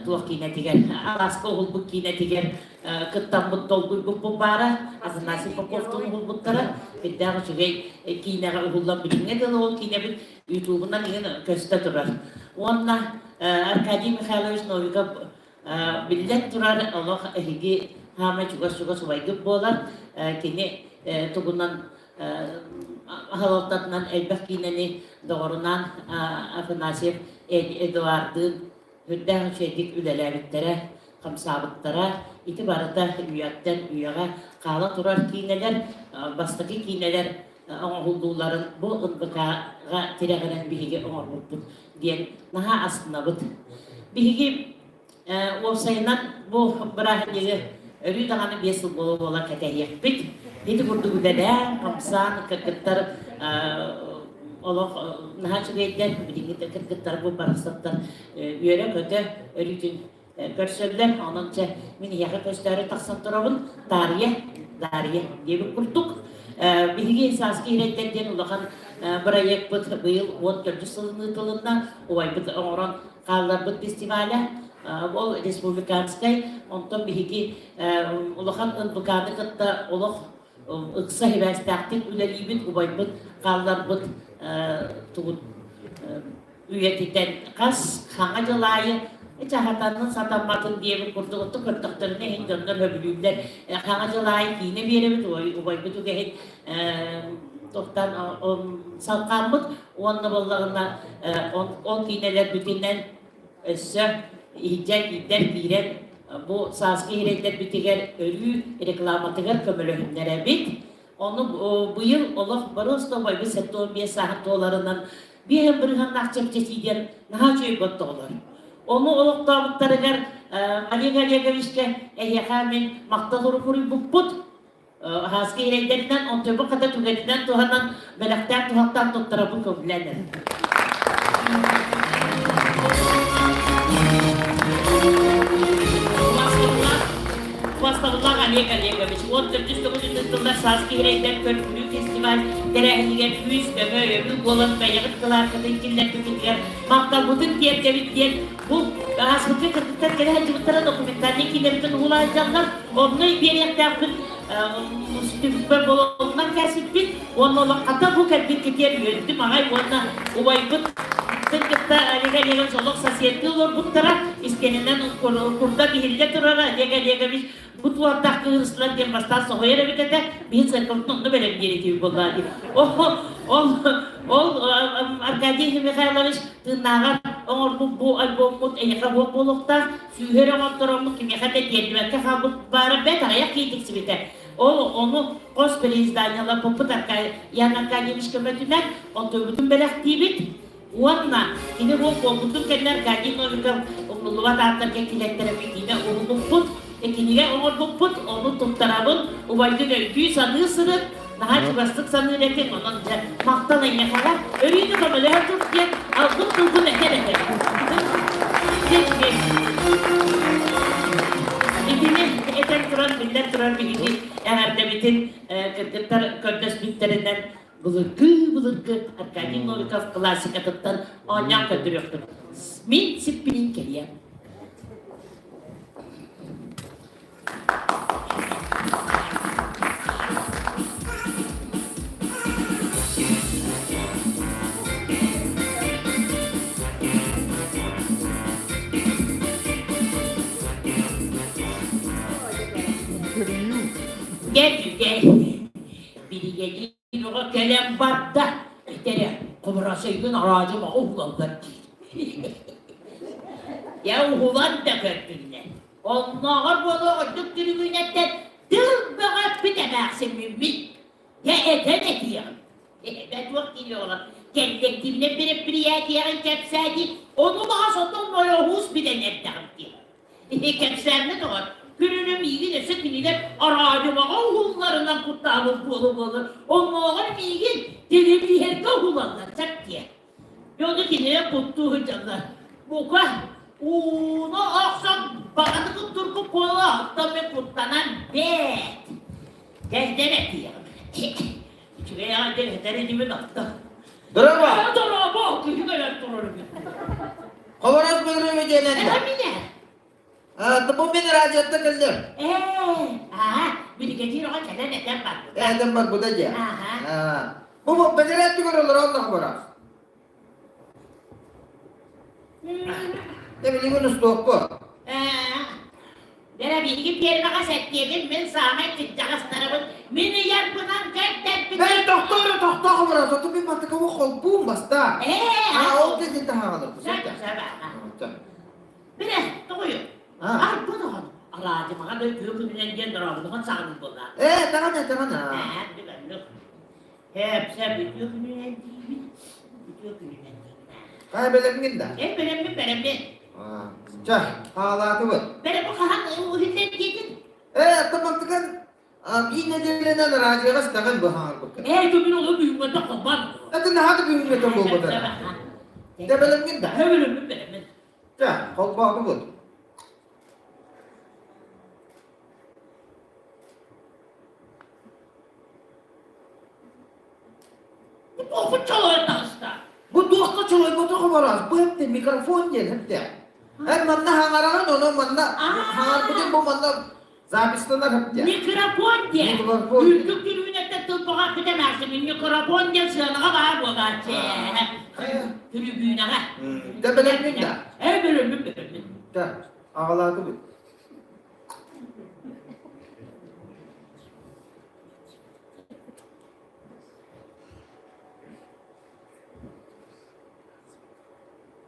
туақ кейнетігер, Аласка уғылбұд кейнетігер, күттан бұд долғый бұд бары, Азынасы Поповтың уғылбұдтары, күттағы жүгей кейнеға уғылдан біліңе дұлы ол кейнебін ютубынан еген көсті тұрар. Онна Аркадий Михайлович Новиков білден тұрар, олық әйге хама чуға сувайгып болар, кене тұғынан Халалтатынан әлбәқ кейнені доғырынан Афанасьев Эдуардын үрдәғі шәйдік үләләбіттері, қамсабыттары, ити барыта үйяттен үйяға қала тұрар кейнелер, бастықы кейнелер oğulduların bu ındıkağa tiregenen bihigi oğurluktur diyen naha aslında bud. Bihigi o sayınan bu bırakıcı ölü dağını 5 yıl bolu bola keteyek bit. Dedi kurdu güdeden, kamsan, kırkıtlar, Allah naha çüreyden, bilingide kırkıtlar bu barasatlar üyere kötü ölücün görsöller, onunca mini yakı gösteri taksan turabın tarihe diye bir kurduk. Bilgi esas iğretlerden ulağan bırayek bıt bu yıl 14. yılını tılından ovay bıt oran kallar bıt festivali bol respublikanskay ondan bilgi ulağan ındıkanı kıtta olaq ıksa hevestaktin üleribit ovay bıt kallar bıt tuğut üyetikten kas hanga jalayı Cahatanın satanmadın diye bir kurduğu kırtıklarını hindonlar höbülüller. Kanacılayı yine bir yere mi ovay bir tüge toktan salkanmık onunla bollağına on kineler bütünden össe hicek gider giren bu saski hiretler bütüger ölü reklamatıgar kömülühünlere bit. Onu bu yıl olaf barız da vay bir sektör bir sahat dolarından bir hem bir han nakçap çeşidir naha çöy bot dolar. Onu oluqtabıttarıgar Ali Galiyagavişke ehyahamin maqtaları kuru bupput haski ireylerinden on töbü kata tügedinden tuhanan belaktan tuhaktan tuttarabı köbülenir. Vastavullah Ali Galiyagaviş 14-19 yılında Saski İreyler Körpülü Festival Derehliger Füyüz Dömö Ömü Golan ve Yakıt Kılar Kadınkiler Tüketiler Maktal Budun diye David diye bu hasbıklı kırtıklar gene hacıbıtlara dokumentar nekiyle bütün ulaşacaklar onu bir yaktakın müstübbe bolondan kesip bit onu olan kata bu kalbir kitiyer yönetim ağay ona uvaybıt Tınkıtta Aliga soluk sasiyetli olur bu taraf iskeninden kurda bir hille durara Aliga bu tuvardak kırsılar diye bastan soğuyara bitede bir sırkımtın onu böyle gerekiyor bunlar gibi. Arkadiy Mikhailovich tırnağa bu albumut eyaka bu bolukta sühere mantoromu kimi hadi diyelim ki bu bara bet ayak yedik sibite. Onu kosperi izdanyalar poputarka yanaka yemiş kömetinden onu bütün belak dibit. Uatna, ini bütün kendiler gaji novikam luat antar kekiletlere bittiğine onu bupput, ekiniye onu bupput, onu tuttarabın, ubaydı öyküyü sanığı sırıp, daha çıbastık sanığı rekin onun maktan ayına kadar, öyleydi kameraya her tut diye, aldım tutun eker eker. İkini eten turan, millet turan bir iki, eğer de bitin kırkıtlar kördös bitlerinden Bulurgu, Arkadiy Novikov klasik atıttan onyan kötürüktür. Min sippinin keliye. Gel. Biri geldi. Yoga kelem batta, tere, kumrasaydın aracıma oğlanlar. Ya oğlan da köpünle. Onlar bunu açık tribünetten dırbağa bir demeksin mümin. Ya eden ediyor. Ben vakit geliyorlar. Kendek dibine bir yediğin kepsedi, onu bana sondan moyohuz bir de nettem diyor. Kepserine de var. Gününün ilgi de sıkınıyla aracıma oğullarından kurtarılıp bolu. Onların ilgi deli bir yerde oğulanlar çak diye. Yolda kendine kuttu hıcanlar. Boka, onu akşam bağını tutturkup kola hatta ve kurtanan bet. Dehden ediyor. Çünkü ya dehden edimin hatta. Drama! Drama! Küçükler durur. Kovaraz bölümü gelen de. Emine. Bu beni radyoda kıldım. Bir geçir o kadar neden bak. Neden bak bu da ya. Bu beni radyo görürler Allah kovaraz. Ne bileyim bunu stok bu. Dere bilgi bir kaset yedim ben Samet Ticcakas tarafın beni yarpınan kalpten Ben doktor kovaraz otu bir matık ama kolpuğum basta. O dedi daha alır. Sabah. Bir de doğuyor. Bu da aracıma da büyük bir engel duramadı. Sağlık bunlar. Tangan. Bir ben yok. Hepsi bütün gününden değil. Bütün gününden değil. Kay belemgin de. Belemli. Cah, halatı var. Benim bu kahan o hüller gidin. Tamam tıkan. Yine delenen raciye gastagan bu hangar bakın. Tümün olur büyümde kopar. Hadi ne hadi bir ümmetim bu kadar. De belemgin de. Belemli. Cah, kolbağı bu. Oku çalıyor taşta. Bu dokta çalay bu dokta varaz. Bu hep de mikrofon gel hep de. Her manda hangaran onu manda hangar bugün bu manda zabistanlar hep de. Mikrofon diye. Mikrofon. Ülkük tribünette tıbbaka gidemezsin. Mikrofon diye sığınağa var bu gazete. Tribüne ha. De belemgin de. Belemli. Cah, ağladı bu.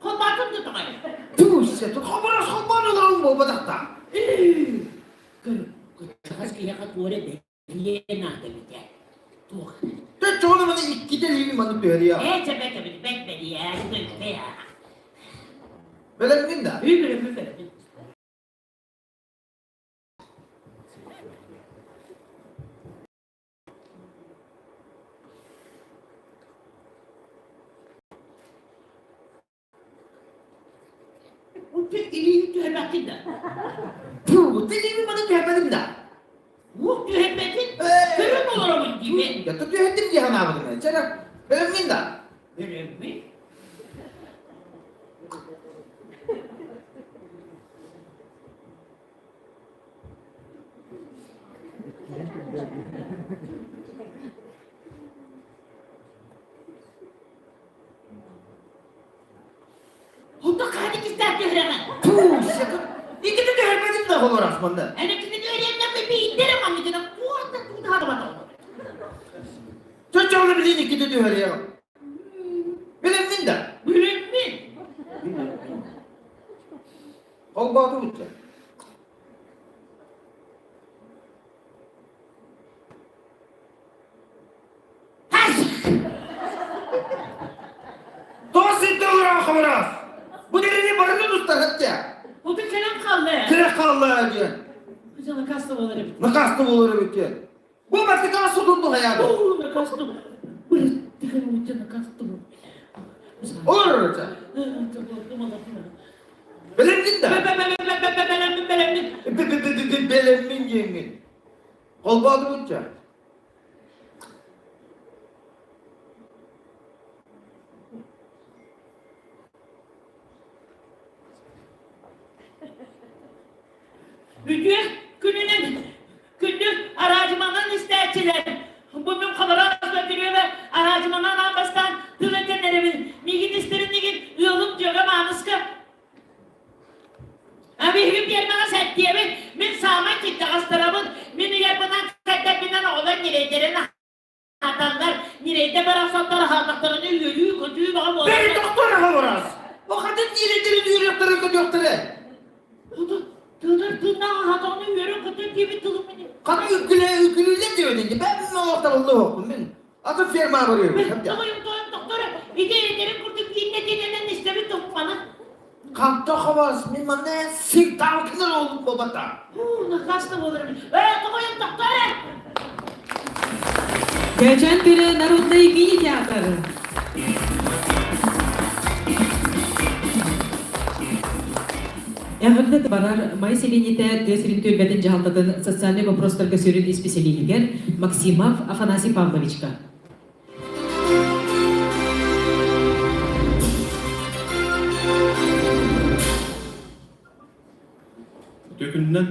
Kopardın da tamam. Tuğse, tu kabaras kabaran bu badakta. Kas kaya kat böyle belliye nade bir de. Tuh. De çoğunu bana iki de livi manı böyle ya. Tabii bekmedi ya. Bekmedi ya. Belemgin de. Belemli. Bu pek iyi tühemetin de. Tuğ, de livi manı tühemedim de. Bu tühemetin kırım olur gibi. Ya tu tühedim diye hanamadım ben. Çana, belemgin de. Belemli. Onda kaydık ister tühemen. Tuğse, iki de tühemedim de olur asmanda. Elektrikli öğrenmem bir indirim amicina. Bu arada bu da arabada olur. Çocuğunu bilin iki de tüher ya. Belemgin de. Belemli. Kolbağı uçta. Tosit olur kabaras. Bu delini barını tutar hep de. O bir kelam kaldı. Kire kallı diye. Kızına kastım olur bitti. Ne kastım olur bitti. Bu batık nasıl tuttu hayatı? Ne kastım. Böyle dikkat uçana kastım. Olur hocam. Belemgin de. Belemli. Belemgin yengin. Kolbağı uçta. Gündüz aracımandan isterçiler. Bugün kamera götürüyor ve aracımandan ambastan tüvetenlerimiz. Migin isterin digin yolum diyor ama anıska. Bir gün bir bana set diye min sağman gitti astarabın. Min yapınan kaddetinden olan nireylerin hatanlar. Nireyde barasatlar halkaklarını yürüyü kötüyü bağım olur. Beni doktor havaraz. O kadın yürüdürü duyuruyorları kötüyorları. Tırnağın hatanı yürü kötü gibi tılımını. Kadın ükülüyle diyor dedi. Ben bunun ortalığı okum. Ben atı firma varıyorum. Doyum doktora. İdeyeleri kurduk yine dilenen istemi topmanı. Kalkta havas. Min manne sik dalkınır oldum babata. Ne kastım olurum. Doyum doktora. Geçen biri Народный мини-театр. Әғірді барар май селенеті төсірін төлбәтін жағалтатын социальный вопростарға сөрін специалилігер Максимов Афанасий Павловичка. Tökünden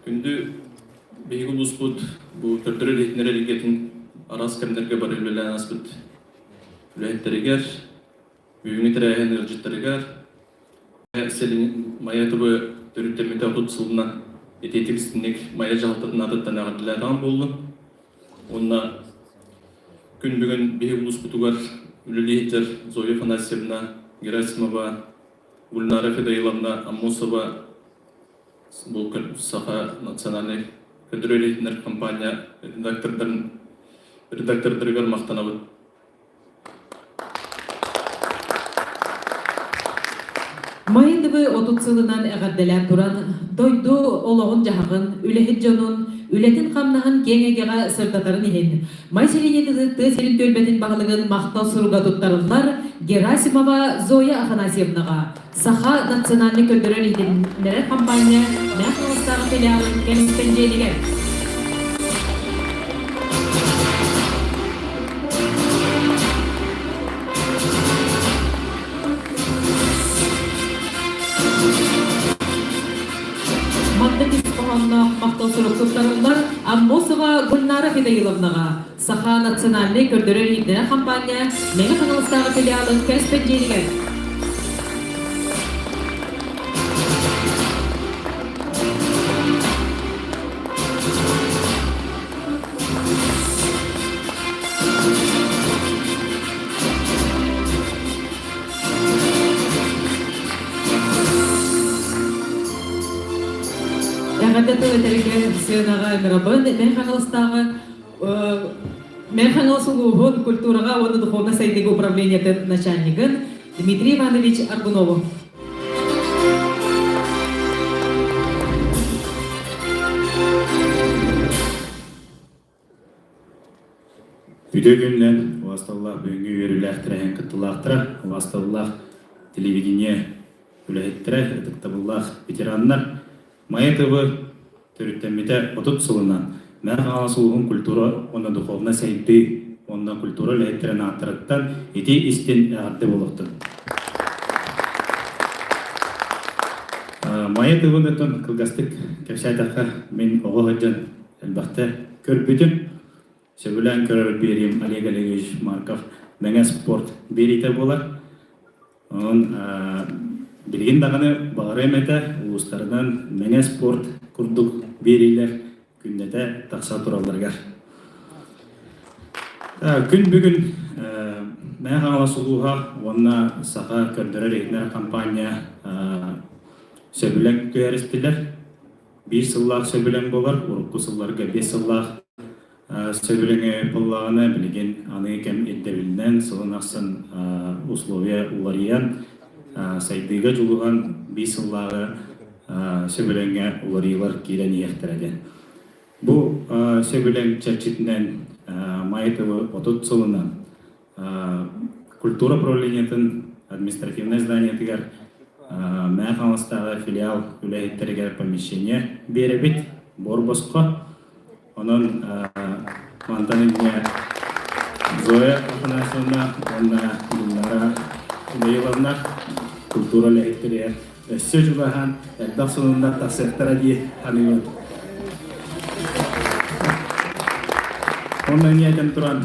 күнді бейгі ұспұт бұл түрдірі ретінер әлігетін арас кәмдерге бар үлілен аспыт үләйіттерігер, үйіңі тірәйін ұржыттырығар, Селин мая тұбы түріттеметі ұқыт сылына ететігістінік мая жағалтатын адыттан ағыдылардан болды. Онына күн бүгін бейгі ұспұтығар үлілейтер Зоя Фанасьевна, Герасимова, Гульнара Федоиловна Аммосова бұл Саха национальный контроль компания редактордарын редактордырыгар мактанабыт. Майындыбы отут сылынан әғадделер туран, дойду олоғын жағын, үлехет жонун, үлетін қамнағын кеңегеға сыртатарын ехен. Май селенетізі тәселін төлбетін бағылығын мақтал сұруға тұттарылар Герасимова Зоя Афанасьевнаға. Саха национальный көндірер едінлері компания Мәқылыстағы филиалын кәлістен жейдігер. Мақтал сұруқ тұттарылар Аммосова Гүлнара Федайыловнаға. Саха национальный көндірер едінлері компания Мәқылыстағы филиалын кәлістен жейдігер. Мен хаңылысылуғын культураға оны духовно сайдығы управлениеті начальнигін Дмитрий Иванович Аргунову. Үдөгүннен Уасталлах бүгінгі өріләқтірәйін қыттылақтыра, Уасталлах телевидение үләйттірі, ұтықтабыллах ветераннар, Маятывы түріттенметі отут сылынан, мәр ғаласылығын культура, оны духовна сәйді, оны культура үләйттірін аттырыттан, еті істен әғадды болуқтын. Маятывын өтін қылғастық кәпсәйтаққа мен оғығыджан әлбақты көрбүдім. Сөбілән көрір берем Олег Олегович Марков мәңә спорт берейті болар. Білген дағаны бағырым әті ұлыстарынан мәңә спорт күрдік берейлер күндеті тақса тұраларғар. Күн бүгін мәң ғаласылуға онына саға көрдірер етінер компания сөбілән көрістілер. 5 сыллақ сөбілән болар, ұрыққы сылларға 5 сыллақ сөбіліңі пыллағына білген аны кәм еддебілінен сылын ақсын условия улариян сайдыға жұлыған 5 сыллағы сөбіліңі улариялар кейден ектіреді. Бұл сөбілің чәрчетінен Маятовы отут сылынан культура правлениетін административное здание тігер мәң қалыстағы филиал үләйеттерігер помещение беребет Борбосқа. Onun mantanıya Zoya Afanasyonuna, onunla Gülnara Fedayılovna kultura lehitteriye söcülahan elbaq sonunda tasirtara diye hanıyor. Onunla niyetim turan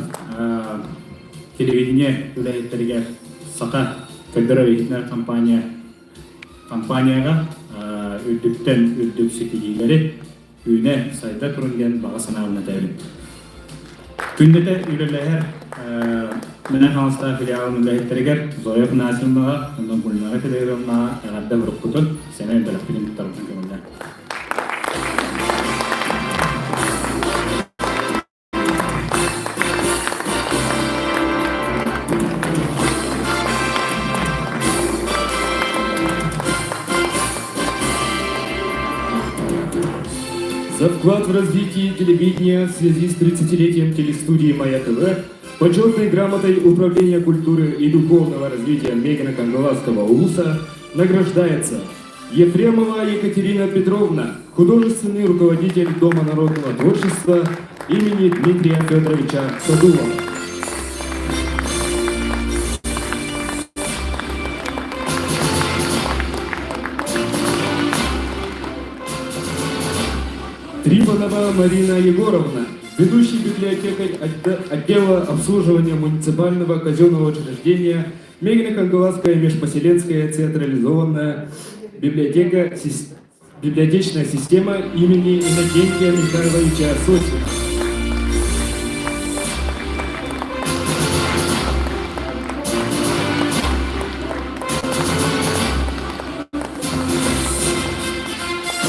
televidение lehitteriye saka köldüre lehitler kampanyaga ürdük sütücüleri Üne sayda kurulgen bağa sınavına devrim. Kündete ülelehir menen halıstar filialının lehitteriger Zoya Afanasyonuna, ondan Gülnara Fedayılovna eğadda vurup kutun sene öndələk bilim tutarıqın kömürler. За вклад в развитие телевидения в связи с 30-летием телестудии «Моя ТВ» почетной грамотой Управления культуры и духовного развития Мегино-Кангаласского улуса награждается Ефремова Екатерина Петровна, художественный руководитель Дома народного творчества имени Дмитрия Федоровича Садулова. Трифонова Марина Егоровна, ведущий библиотекарь отдела обслуживания муниципального казенного учреждения Мегино-Кангаласская межпоселенская театрализованная библиотечная система имени Иннокентия Михайловича Сосина.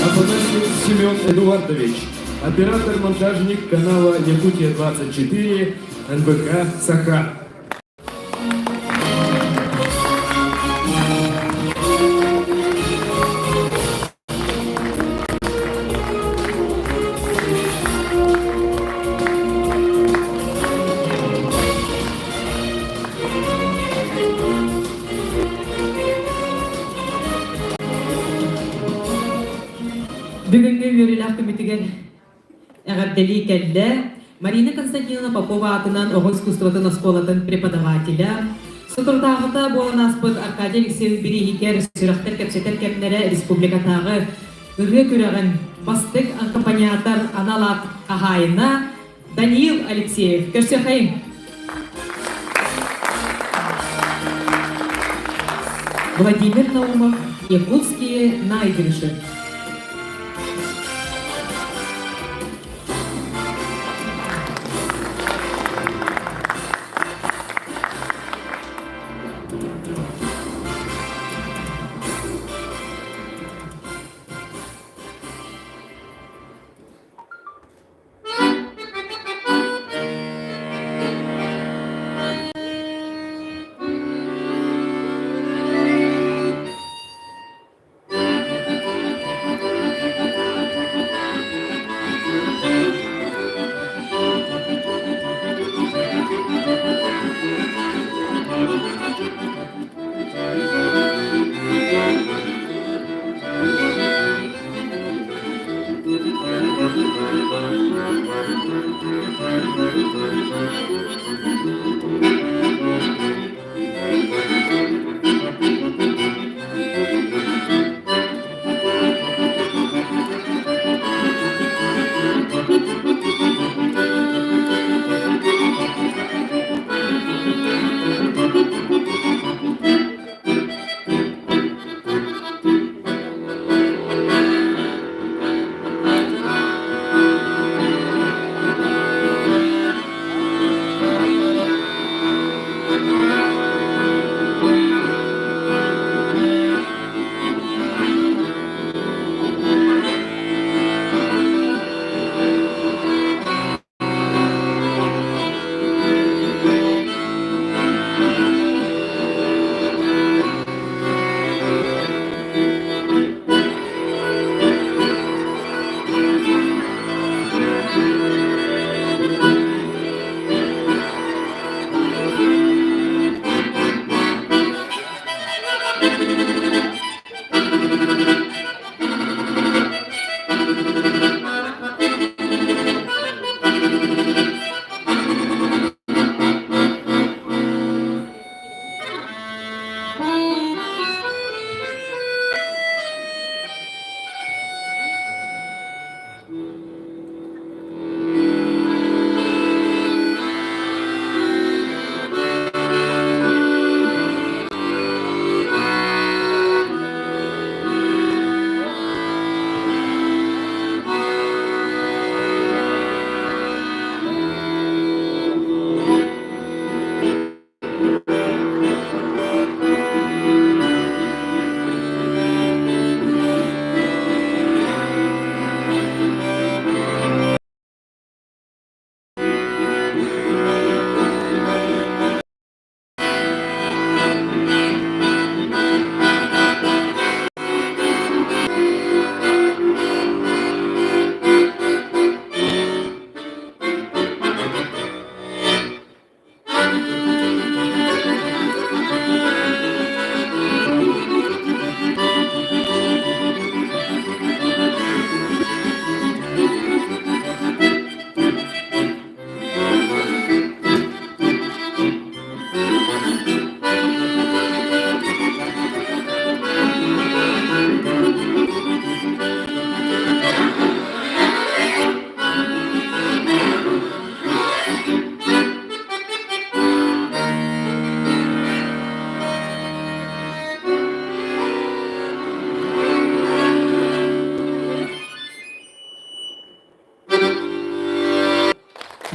Афанасьев Семен Эдуардович, Оператор-монтажник канала Якутия-24 НБК «Саха». Бүгүнгү үрүләк күмүтүгер әгәрдели кәллә Марина Константиновна Попова атынан оғыз искусствотын осколатын преподавателя, Сутуртағыта болан аспыт Аркадий Алексеев Берегикер сүрәхтер кәпсетер кәмнәре республикатағы үрі күрәғін бастык аккомпаниатор аналат ағайына Даниил Алексеев. Көрсөхайым. Владимир Наумов, Якутские наигрыши.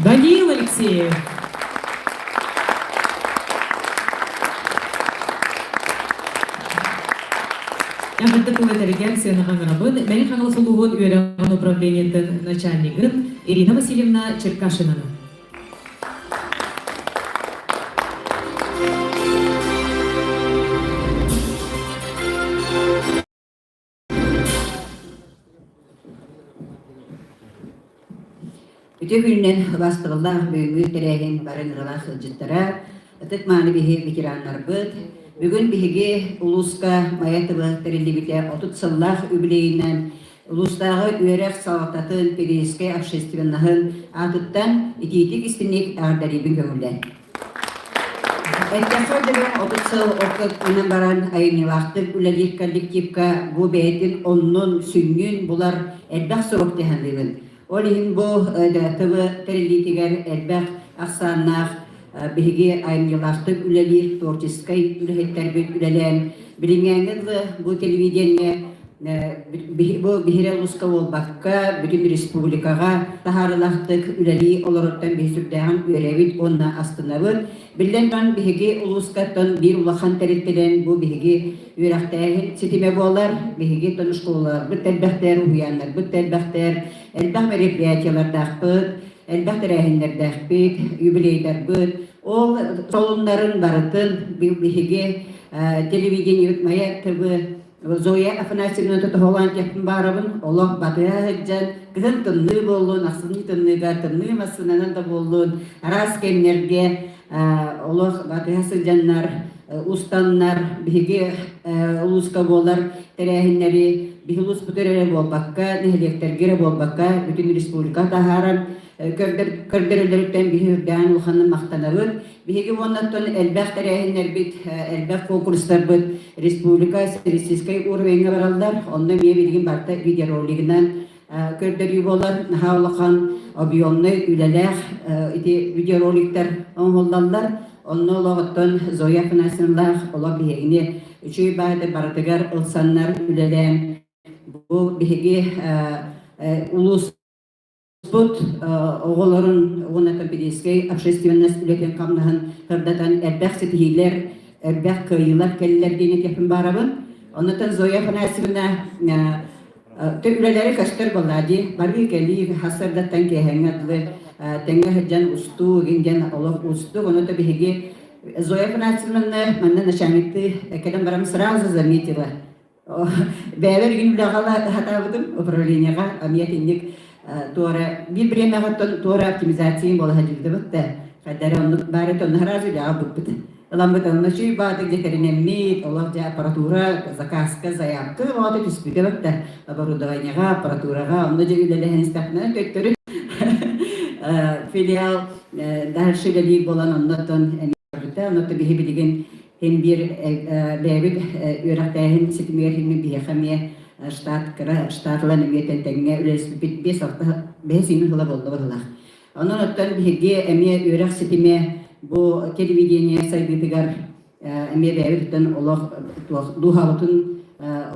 Даниил Алексеев. Яғытты кулетелеген сені қаңырабын, мәне қаңылы сұлуғын үйеріған управлениеттің начальнигін Ирина Васильевна Черкашинаны. Үтө күннен бастығыллах бүйүнгү терәһин барын ыралах жыттара, ытык мааны биһи ветераннар быт, бүгүн биһиги улуска маятыбы терилибите отут сыллах үбилейинен улустагы үерек саваттатын периеске общественнахын атыттан ититик истинник аардарибин көңүлден. Эттәхэ деген отут сыл окып үнен баран айынылақтык үлелик коллективка бу бәйтин оннун сүнгүн булар элбах сорок дехандыбын. Олихин бу тыбы терилитигер элбах аксаннах биһиги айынылақтык үлелик творческой үлехеттербит үлелен билиңәңгелы бу телевидение бу биһире улуска болбакка бүтүн республикага тахарылахтык үлели олороттан бисүрдәгән үрәбит онна астынабын билен бан биһиги улускаттан бир улахан тереттелен бу биһиги үрәхтәһин ситиме болар биһиги тонышкулар бу тәлбәхтәр уяннар бу тәлбәхтәр элбәх мероприятиялардагы элбәхтәр әһиннәрдәг юбилейдар бу ол солуннарын барытын биһиги телевидение үтмәя тыбы Зоя Афанасьевна Холланд япын барабын, олох батыя хыджан, кызын тынны болуын, ақсыны тынныга, тынны масынанан да болуын, арас кемнерге олох батыя сыджаннар, устаннар, биһиги улуска болар, терәһиннәри, биһи улус бүтерәле болбакка, нехелектергере болбакка, бүтін республика тахаран, көрдөрөлөрүттен биһи үрдән улханны мактанабын, биһиги воннаттан элбәх терәһиннәр бит, элбәх конкурстар бит, республика, российский уровеньге баралдар, онда мие билген барта видеоролигинен көрдөрү болар, наһаулахан объемный үлеләх, ити видеороликтар оңголдандар, онны логоттан Зоя Афанасьевна ола биһигини үчүй баһады бартыгар ылсаннар үлелән, бу биһиги улус Спот оголорун онатан педискей общественность үлетен камнаһын кырдатан элбәх сетихилер, элбәх кыйлар келлер дейне кепин барабын. Онатан Зоя Афанасьевна үлеләре кастер балади, бары кели хасардаттан кехәңгәдле, тәңгә хәҗән усту, генген олов усту, оната биһиги Зоя Афанасьевна манна начальникты кәдәм барам сразу заметила. Бәбер гин благала хатабыдым управлениега амиятинник Тора bir бремягаттан тора оптимизация бола хадилде битте. Хадара онны бары тон харазы да битте. Ламбатан начи баты декеринемит, олар да аппаратура, заказка, заявка, вот эти спике битте. Оборудованиега, аппаратурага, онны жегилеле институтна төттөрү. Филиал дальше дели болан оннотон битте, оннотон бихи билген hem bir bebek öğretmen sitmer hem bir xamiye штатлан эмиетен теңге үлес бит 5 хafta 5 ин хыла болду барлар. Анан оттан биге эме үрәк ситиме бу телевидение сайбитигар эме бәйбиттен олох духавтын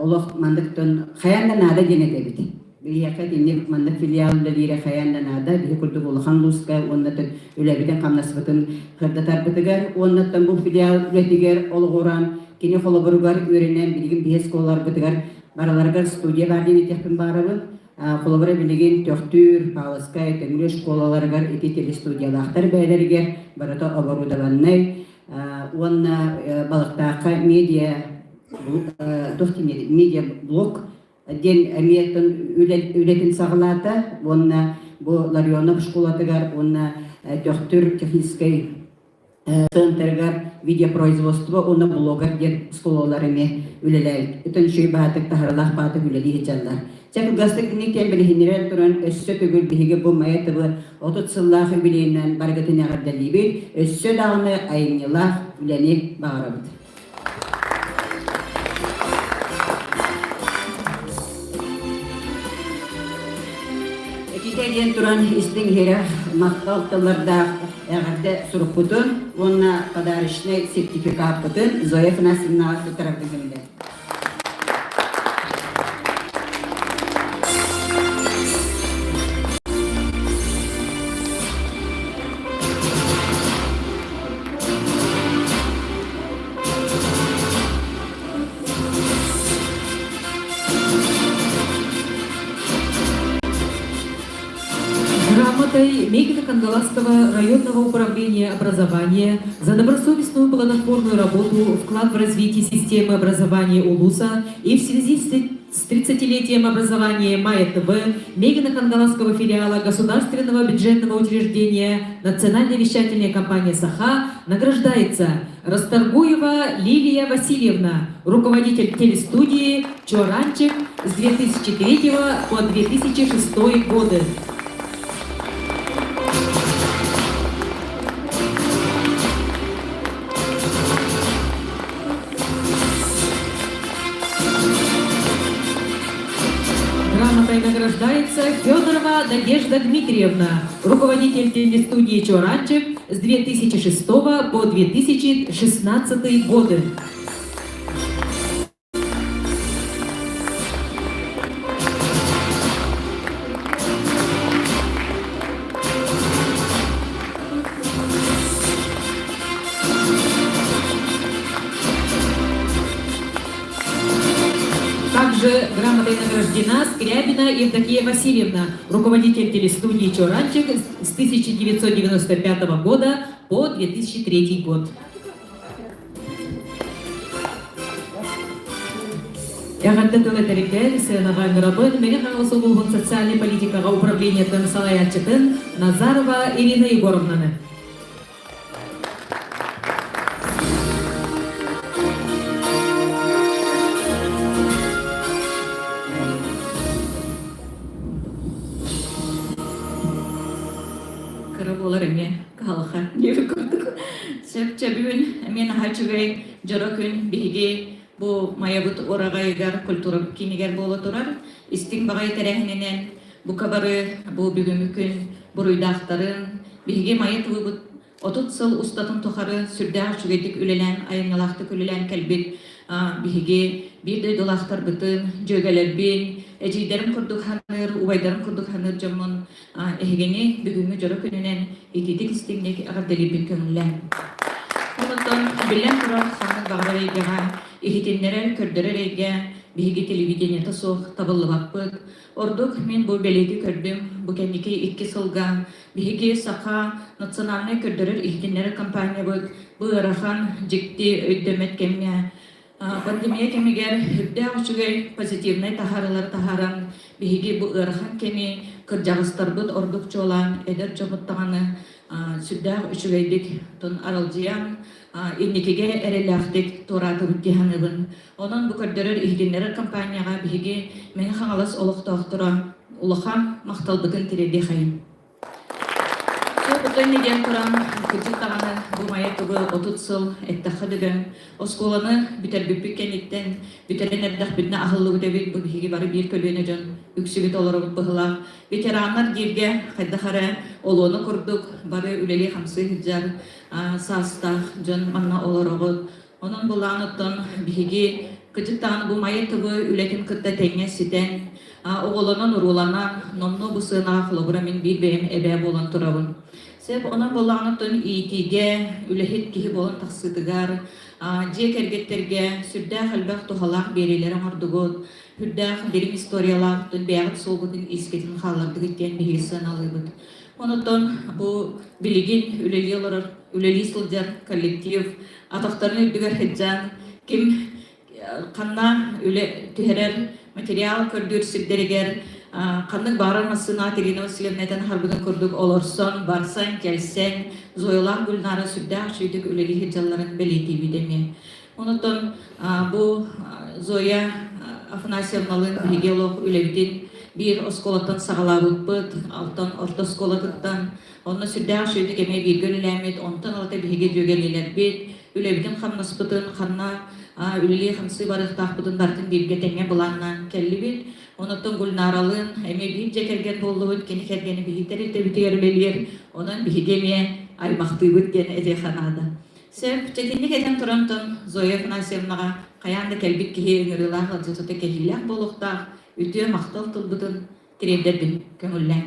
олох мандыктан хаянда нада денете бит. Бияка динне мандык филиалда дире хаянда нада бие курду булхан луска оннатын үләбиден камнасыбытын кырдатар битигар оннаттан бу филиал үлетигер олгоран кине холобургар үренен билген бие сколлар битигар Бараларга студия бардин итепин барабын, колобора билеген төктүр, паласкай, теңле школаларга ити телестудиялактар бәйләргә, барата оборудованный, онна балыктакка медиа медиа блок ден әмиятын үлетин сагылата, онна бу Ларионов школатыгар, онна төктүр технический центргар видеопроизводство, онна блогар ден сколаларыме үлеләй. Өтөн шөй баатык тахарлах баатык үлели хеджаллар. Чәк гастык никен билихинерен туран өссө төгүл биһиге бу маятыбы 30 сыллах билейнен баргатын ягардалибин, өссө дагыны айынылах үлени баарабыт. Экитеден туран истин хера макталтыларда ягарды сурупутун, онна подарочный сертификат бутун Зоя Афанасьевна тарапынан. грамотой Мегина Кангаласского районного управления образования за добросовестную плодотворную работу, вклад в развитие системы образования Улуса и в связи с 30-летием образования Майя ТВ Мегина Кангаласского филиала государственного бюджетного учреждения Национальная вещательная компания «Саха» награждается Расторгуева Лилия Васильевна, руководитель телестудии «Чоранчик» с 2003 по 2006 годы. Грамотой награждается Федорова Надежда Дмитриевна, руководитель телестудии «Чоранчик» с 2006 по 2016 годы. Также грамотой награждена Скрябина Евдокия Васильевна, руководитель телестудии «Чоранчик» с 1995 года по 2003 год. Ягаттатылы тәрекәл, сыйынаған грабын, менің аңысылуғын социальный политикаға управлениятын салаятчытын Назарова Ирина Егоровнаны. Олар эме калха нефе көрдүк. Сепчебүн мен хачугай жаракын биге бу маябыт орагайгар культура кинигер боло турар. Истин багай терехинен бу кабары бу бүгүнкүн буруйдактарын биге майыт бут 30 сыл устатын тохары сүрдә чугетик үлелән айыналакты үлелән калбит биге бирде долактар бытын жөгелербин эжидерим курдук ханыр убайдарым курдук ханыр жомун эгени бүгүнгү жора күнүнен итидик истиңдеки агарделибин көңүллән. Онтон билен турар ханын багырайга ихитиннерен көрдөрөрөйгө биги телевидение тосох табылыбаппыт. Ордук мен бу белети көрдүм. Бу кеники 2 сылга биги Саха национальный көрдөрөр ихитиннер компания бут. Бу ырахан жикти өйдөмөт кемге пандемия кемигер хүддә учугай позитивный тахаралар тахаран биги бу ырахан кеми кыржагыстарбыт ордук чолан эдер жомуттаганы сүддә учугайдик тон аралжиян инникеге эреләхтик тораты бүттиһаныбын. Онон бу көрдөрөр ихитиннер компанияга биги мен хаңалас олуктоктора улахан макталбытын тиреди хайын. Бұтын неден тұран күржі тағаны бұл майы түбі 30 сыл әттақы дүгін. Осколаны бүтер бүппіккенліктен бүтерен әрдақ бүтіне ағылы өтебет бұл бейге бары бір көлбені жон үксігіт олары бұғылақ. Ветеранлар жерге қайдақары олуыны құрдық бары үлелі қамсы хүджар састақ жон манна олары ғыд. Оның бұлан ұттын бейге күржі тағаны бұл майы түбі үлетін күтті тәңе сетен. Оғылының ұрулана номны бұсына қылыбыра мен бір бәйім әбә болан тұрауын. Сеп онан болағынытын иетеге, үләхет кихи болан тақсытыгар, жек әргеттерге сүрдәқ әлбәқ тұхалақ берелерін ардығыд, хүрдәқ берім историялақ түн бәғыт солғытын искетін қаларды кеттен бейгесін алығыд. Онытын бұл білеген үләлі сылжар коллектив, атақтарын өйдігер хеджан, кем қанна түхерер материал көрдір сүрдерігер, Қандың барымасына Терина Васильевнетен харбыдың көрдік олорсон, барсан, келсен, зойлан гүлнары сүрдәқ шүйдік үлелі хеджаларын бәлеті бідеме. Онытын бұл Зоя Афанасьевналың геолог үлелден бір осколаттан сағалабыт бұд, алтын орта осколаттан, оны сүрдәқ шүйдік әме бір гүліләмет, онтан алты біге жөгелелер бет, үлелден қамнас бұдын, қанна үлелі қамсы барықтақ бұдын бартын бірге тәңе бұланнан кәлі бет, Онуттан гүлнаралын, әме бейт жекерген болу өткені кәргені бейттері тәбітерлелер, онын бейдеме аймақты өткен әдейханады. Сәп, чекенді кәден тұрантын Зоя Афанасьевнаға қаянды кәлбет кеге үңірілақ ғалжытыты кәліләқ болуқтақ, үтіе мақтал тұлбытын тіревдербін көңіллән.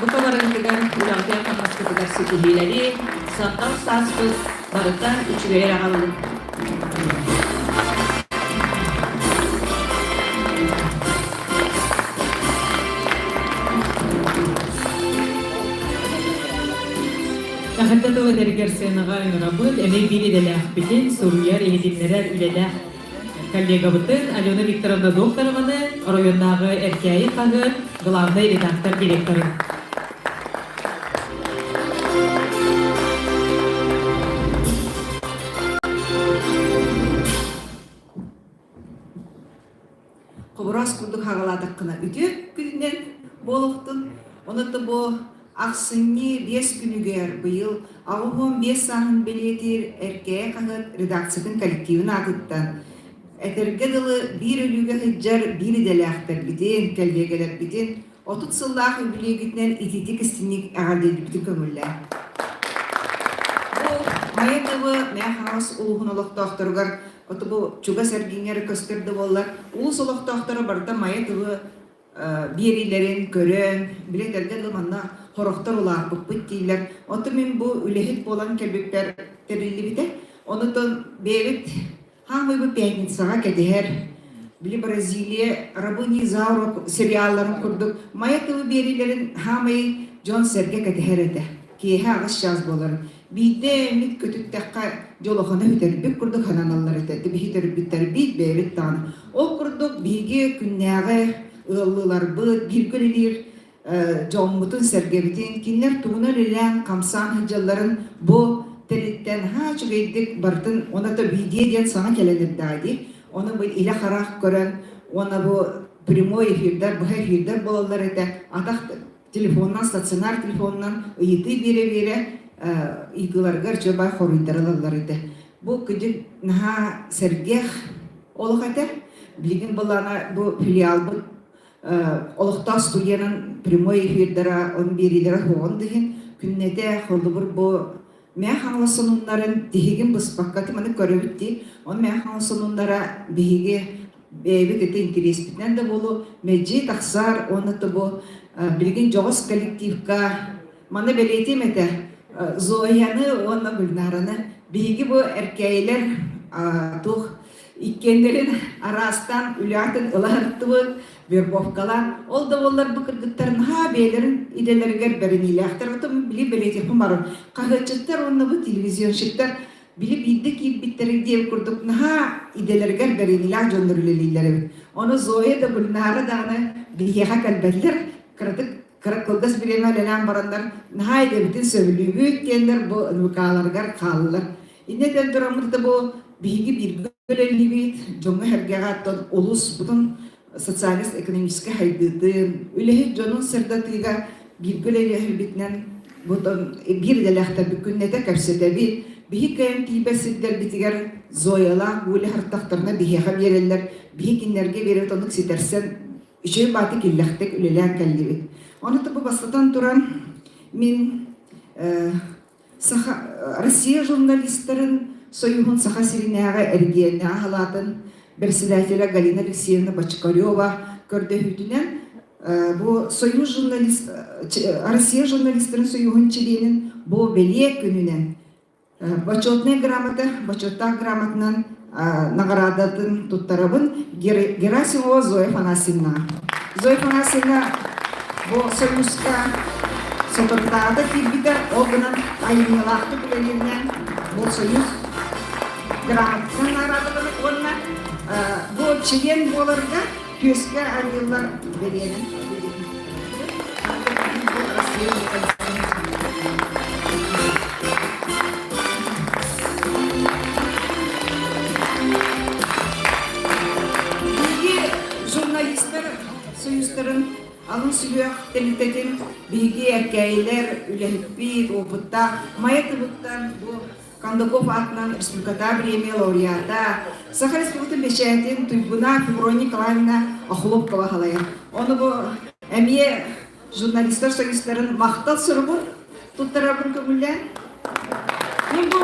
Бұқа барыңдығар үлағдия қамаскытығар сетелелері, сақтал саспыз, барыта үчігер ағалды. öderger sığınağa öngörabıt, emek biri delek bitin, suruyar, eğitimler ülelek kollega bıtın, Alyona Viktorovna doktorovanı, rayondağı erkeği kağıt, главный редактор директоры. Кобурас курдук хагаладык кына үтөк күнүнөн болохтун. Онуты бу аксынни 5 күнүгер быйыл агугун 5 саһын белетир эркек кагыт редакциянын коллективин агыттан. Этерге дылы бир үлүгө хыджар бири делектер битен, келгегелер битен, 30 сыллах үлүгүтнен ититик истинник агадет битен көмүлле. Бу майытыбы мэхас улугун олоктоохторугар Оты бу чуга сәргеңер көстөрдө боллар. Улус олоктоохтору барда майытыбы биерилерин көрөн, билетерге лыманна хорохтор улаап буппут дейлер. Оты мен бу үлехит болан келбектер терилли бите. Онутон бебит хамыбы пятницага кетер. Били Бразилия Рабыни Зауро сериалларын курдук. Майытыбы биерилерин хамый Джон Серге кетер эте. Киэхэ агыс жаз болар. Бийде мит көтүттәккә жолоханы үтәрбек курдук хананаллар этәде. Бихитер биттер бит бәйрет таны. Ол курдук биге күннәгә ыллылар быт биргелер жоммутун сәргәбитен кинләр тугына лән камсан хәҗәлләрен бу телеттән ха чугайдык бартын оны да биге дигән саңа келәләр дәди. Оны бу илә харак көрән, оны бу прямой эфирдә, бу эфирдә булалар әйтә. Атак телефоннан, стационар телефоннан ыйты бере-бере игыларгар жаба хоруйдаралар иде. Бу күдүк наха сергех олохата билген балана бу филиал бу олохта студиянын прямой эфирдара он берилер хоон деген күннете холдубур бу мен хаңласынуннарын тиһиген быспаккаты маны көрөбүтти. Он мен хаңласынуннара биһиге бэйбит эте интерес битнен да болу мэджи тахсар онуты бу билген жогос коллективка маны белетим эте Зояны, онна Гүлнараны, биги бу эркейлер тух иккендерин арастан үлятын ылартыбы вербовкалар. Ол да олар бу кыргыттарын ха бейлерин иделергер берениляхтар. Отым били белетеп бумарын. Кагачыттар онна бу телевизионщиктар били бидди кийип диеп курдук ха иделергер беренилях жөндүрүлелилер. Оны Зоя да Гүлнары даны бигеха калбеллер кырдык Кыракылдас биремелелен барандар нахайда битин сөбүлүгү кендер бу лукаларгар каллар. Иннетен дурамырда бу биги биргөлелибит жоңу хергагаттан улус бутун социалист экономический хайдыдын үлехи жонун сырдатыга биргөлелибитнен бутун бир делехта бүкүннете кепсетеби биги кайын тибесиддер битигер Зояла гуле хартактарына бихеха берелер биги кинлерге берет онук ситерсен үчөй баты киллехтек үлелен каллибит. Оны да бастан туран мен Россия журналистерин союгун саха сиринага эргиенне халатын председателя Галина Алексеевна Бочкарева көрдөһүтүнен бу союз журналист Россия журналистерин союгун членин бу беле күнүнен почетная грамота, почетта грамотнан наградатын туттарабын Герасимова Зоя Фанасьевна. Зоя Фанасьевна бу союзка сототтаада кирбитер огынан айынылақты бүлелерінен бу союз грамотасын наградатын онна бу член боларга көске айылар беренин. Журналисттер союздарын алын сүлөк телитетин биги эркейлер үлехпит опытта маятыбыттан бу Кандаков атынан республиката премия лауреата Саха республиката бешетин Туйбуна Феврония Николаевна Ахлопкова халая. Оны бу эмие журналисттер союздарын мактал сұрыбы туттарабын көмүллен. Мен бу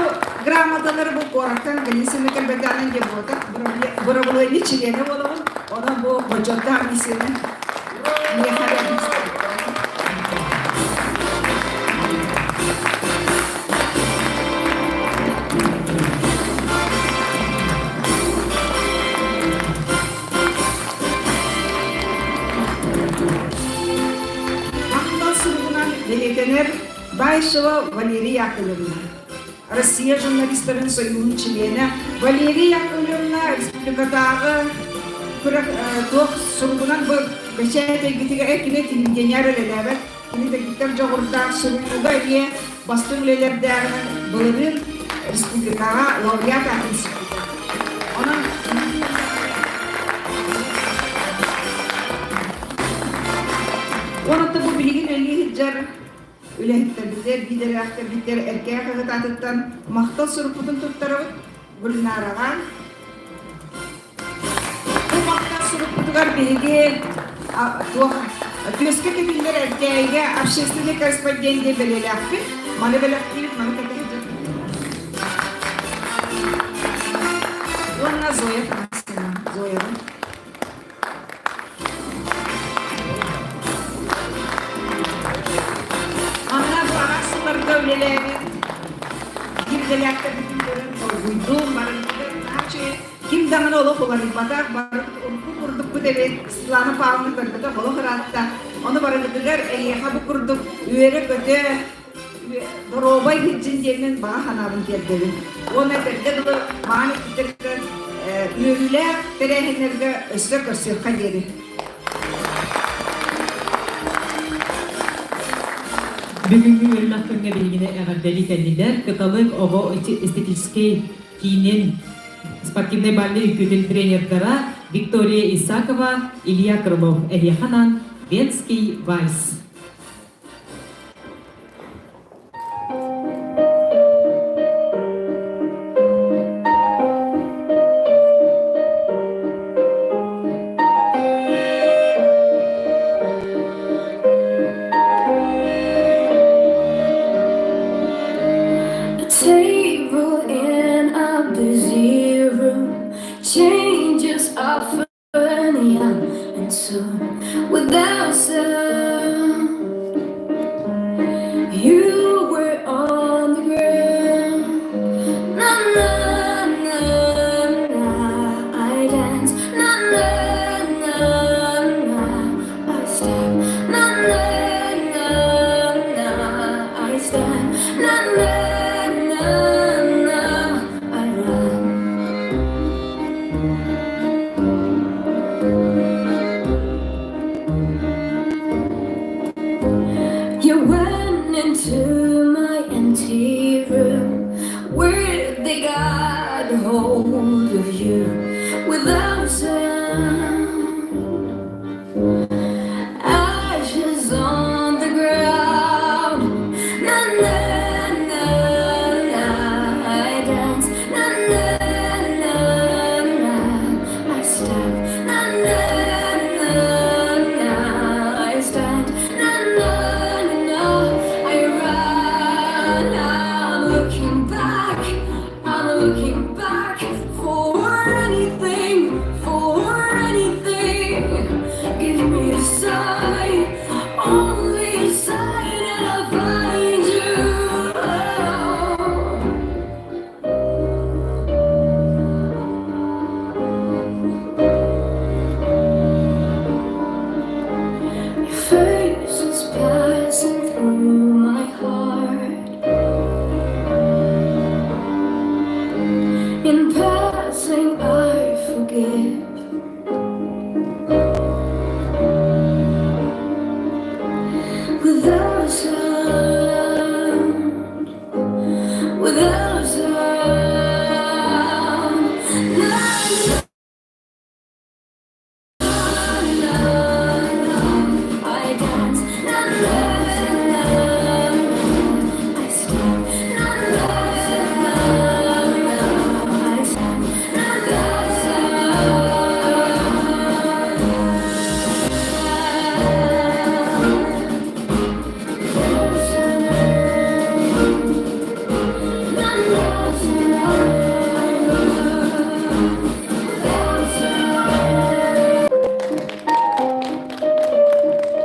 грамоталар бу корактан Галисина Кальбетанын деп отыр. Бурабулайны члены болабын. Оны бу бочотта мисияны Ақтал сұрғынан Велетенер Байшева Валерия Яковлевна. Россия журналистların союзунун члены Валерия Яковлевна республикадагы туох сургунан бу бечете гитиге экине тилингенер элелебет кини де гиттер жогурда сургунга ие бастын элелердагы былырын республикага лауреат атысы. Онан Онотта бу билигин элли жар үлэхтебитер бидерахтебитер эркек агытатыттан мактал сурупутун туттарабыт Гүлнарага. Бу мактал сурупутугар бириги төскө кепилдер эркеге общественный корреспондент деп белелякпи. Маны белекпи, маны кетехи. Онна Зоя Францина. Зоя. Kim dangan olup olanı batak barıp kurduk bu devet silahını pahalını kırdık holo kıratta onu barıgıdıgar eyha bu kurduk üyere kötü robay hicin diyenin bana hanarın geldi ona terde bu mani kutirken üyeler terehenlerge üstü kırsıyor kaderi Бүгүнкү өрнөккөнгө белгине эгердели келдилер кыталык ого эстетический кийинен спортивный бальный үкүтүн тренердара Виктория Исакова, Илья Крылов, Эльяханан, Венский вальс. Without sound, you were on the ground. Na na na na, I dance. Na na na na, I step. Na na na na, I stand. Na na na na, I run. You went into my empty room where they got a hold of you without sound. Ashes on the ground. Na na na na, I dance. Na na na na, I step. Na na na na, I stand. Na na. I'm looking back for anything. Give me a sign, only a sign, and I'll find you. Your face is passing through my heart. In passing, I forgive. Without sound, without sound. Na, na, na, I dance. Na, na, na, I step. Na, na, na, I stand. Na, na,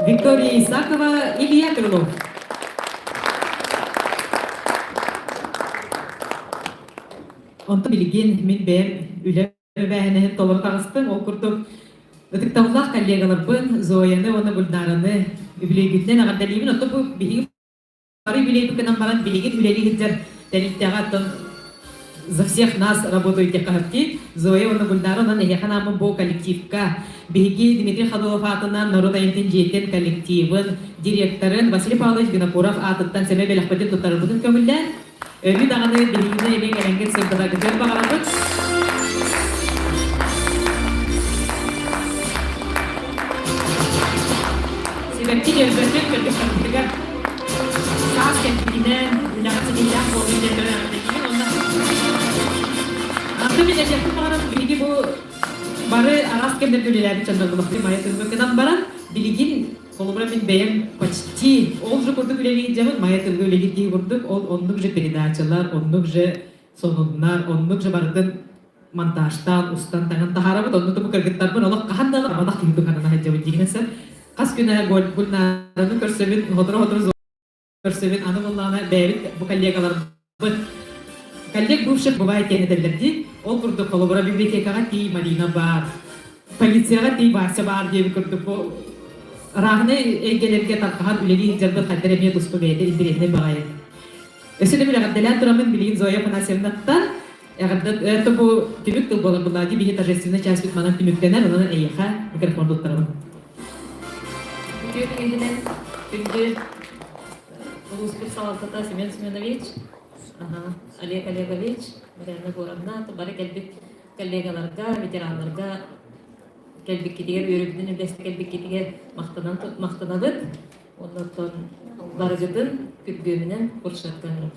Виктория Исакова, Илья Крылов. Онто билген мен бэм үле бэхэнэхин толор тағыстың, ол күрдік ытыктаулах коллегаларбын, Зояны, оны Гүлнараны үбілегітнен ағардалийбін, онто бұл билеген бары билейбі кынан баран билеген үлелі хиджар Тәлиттәгә за всех нас работают техкахти. Зоя оны Гульнара онан эханамын бу коллективка. Биги Дмитрий Ходолов атынан Народа интенжетен коллективын, директорын Василий Павлович Винокуров атыттан сәбе беләхбәтен тутарыбытын көмілдән. Өмі дағаны бігіне елен әләңген сұрдыға күтер бағарабыт. Себепті елбәрмен көрдік қандыға саас кәттігінен үләқсы дейляқ болу елдер әрдекімен онда. Аңды мен әжетті бағарабыт білгі бұл бары арас кәмдер көлелерін чандырғылықты майы түргөкенан баран білгін Колубра мен бәйім почти ол же көрдік үлелеген жамын, майя түргі үлелеген көрдік, ол оннық же передачалар, оннық же сонуннар, оннық же бардың монтажтан, устан таңын тахарабыд, оннық тұмы кіргіттарбын, олық қағандағы амадақ кейді қанына хаджабын деген әсір. Қас күні Гүлнараны көрсөбін, hodro көрсөбін, аны боллағына бәйбіт бұл коллегалар бұд. Коллег бұршық бұбай тені дәлдерді, ол көрдік Колубра библиотекаға тей Марина бар, полицияға тей Вася бар деп көрдік. Рағыны әйгелерге тартқаған үлелі жарбы қаддереме тұспы бәйді интеретіне бағайын. Өсіні білі ғадделен тұрамын білген Зоя Панасевнаттан, әғадды бұл түмік тұл болыр бұлады, бейі тажестівіне час бітманан түміктенер, онын әйеға микрофон тұттырымын. Бүгін егінен күнді Улуспур Салалтата Семен Семенович, Олег Олегович, Марьяна Горовна, бары кәлбік коллегаларға, ветеранларға, кәлбік кетегер, өрігдің үлесті кәлбік кетегер мақтанабыд, ондан барығыдың күтгөмінен құршаттанырым.